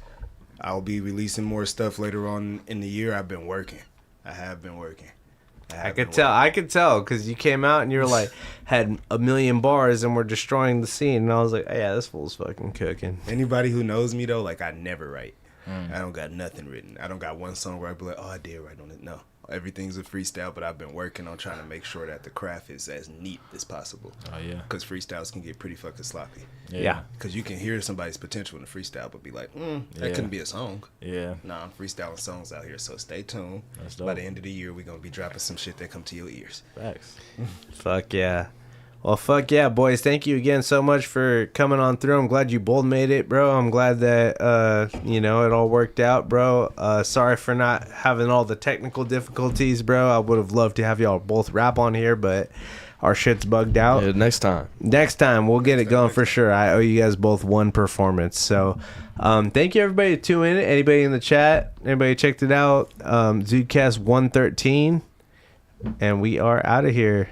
I'll be releasing more stuff later on in the year. I've been working. I have been working. I could tell because you came out and you were like had a million bars and were destroying the scene, and I was like, oh, yeah, this fool's fucking cooking. Anybody who knows me though, like, I never write. I don't got nothing written. I don't got one song where I be like, oh, I did write on it. No, everything's a freestyle, but I've been working on trying to make sure that the craft is as neat as possible. Oh yeah, because freestyles can get pretty fucking sloppy. Yeah, because you can hear somebody's potential in a freestyle, but be like, that couldn't be a song. Yeah, nah, I'm freestyling songs out here, so stay tuned. By the end of the year, we're gonna be dropping some shit that come to your ears. Facts. Fuck yeah. Well, fuck yeah, boys. Thank you again so much for coming on through. I'm glad you both made it, bro. I'm glad that, it all worked out, bro. Sorry for not having all the technical difficulties, bro. I would have loved to have y'all both rap on here, but our shit's bugged out. Yeah, next time. Next time. We'll get it going for sure. I owe you guys both one performance. So, thank you, everybody, to tune in. Anybody in the chat? Anybody checked it out? ZUDECAST 113. And we are out of here.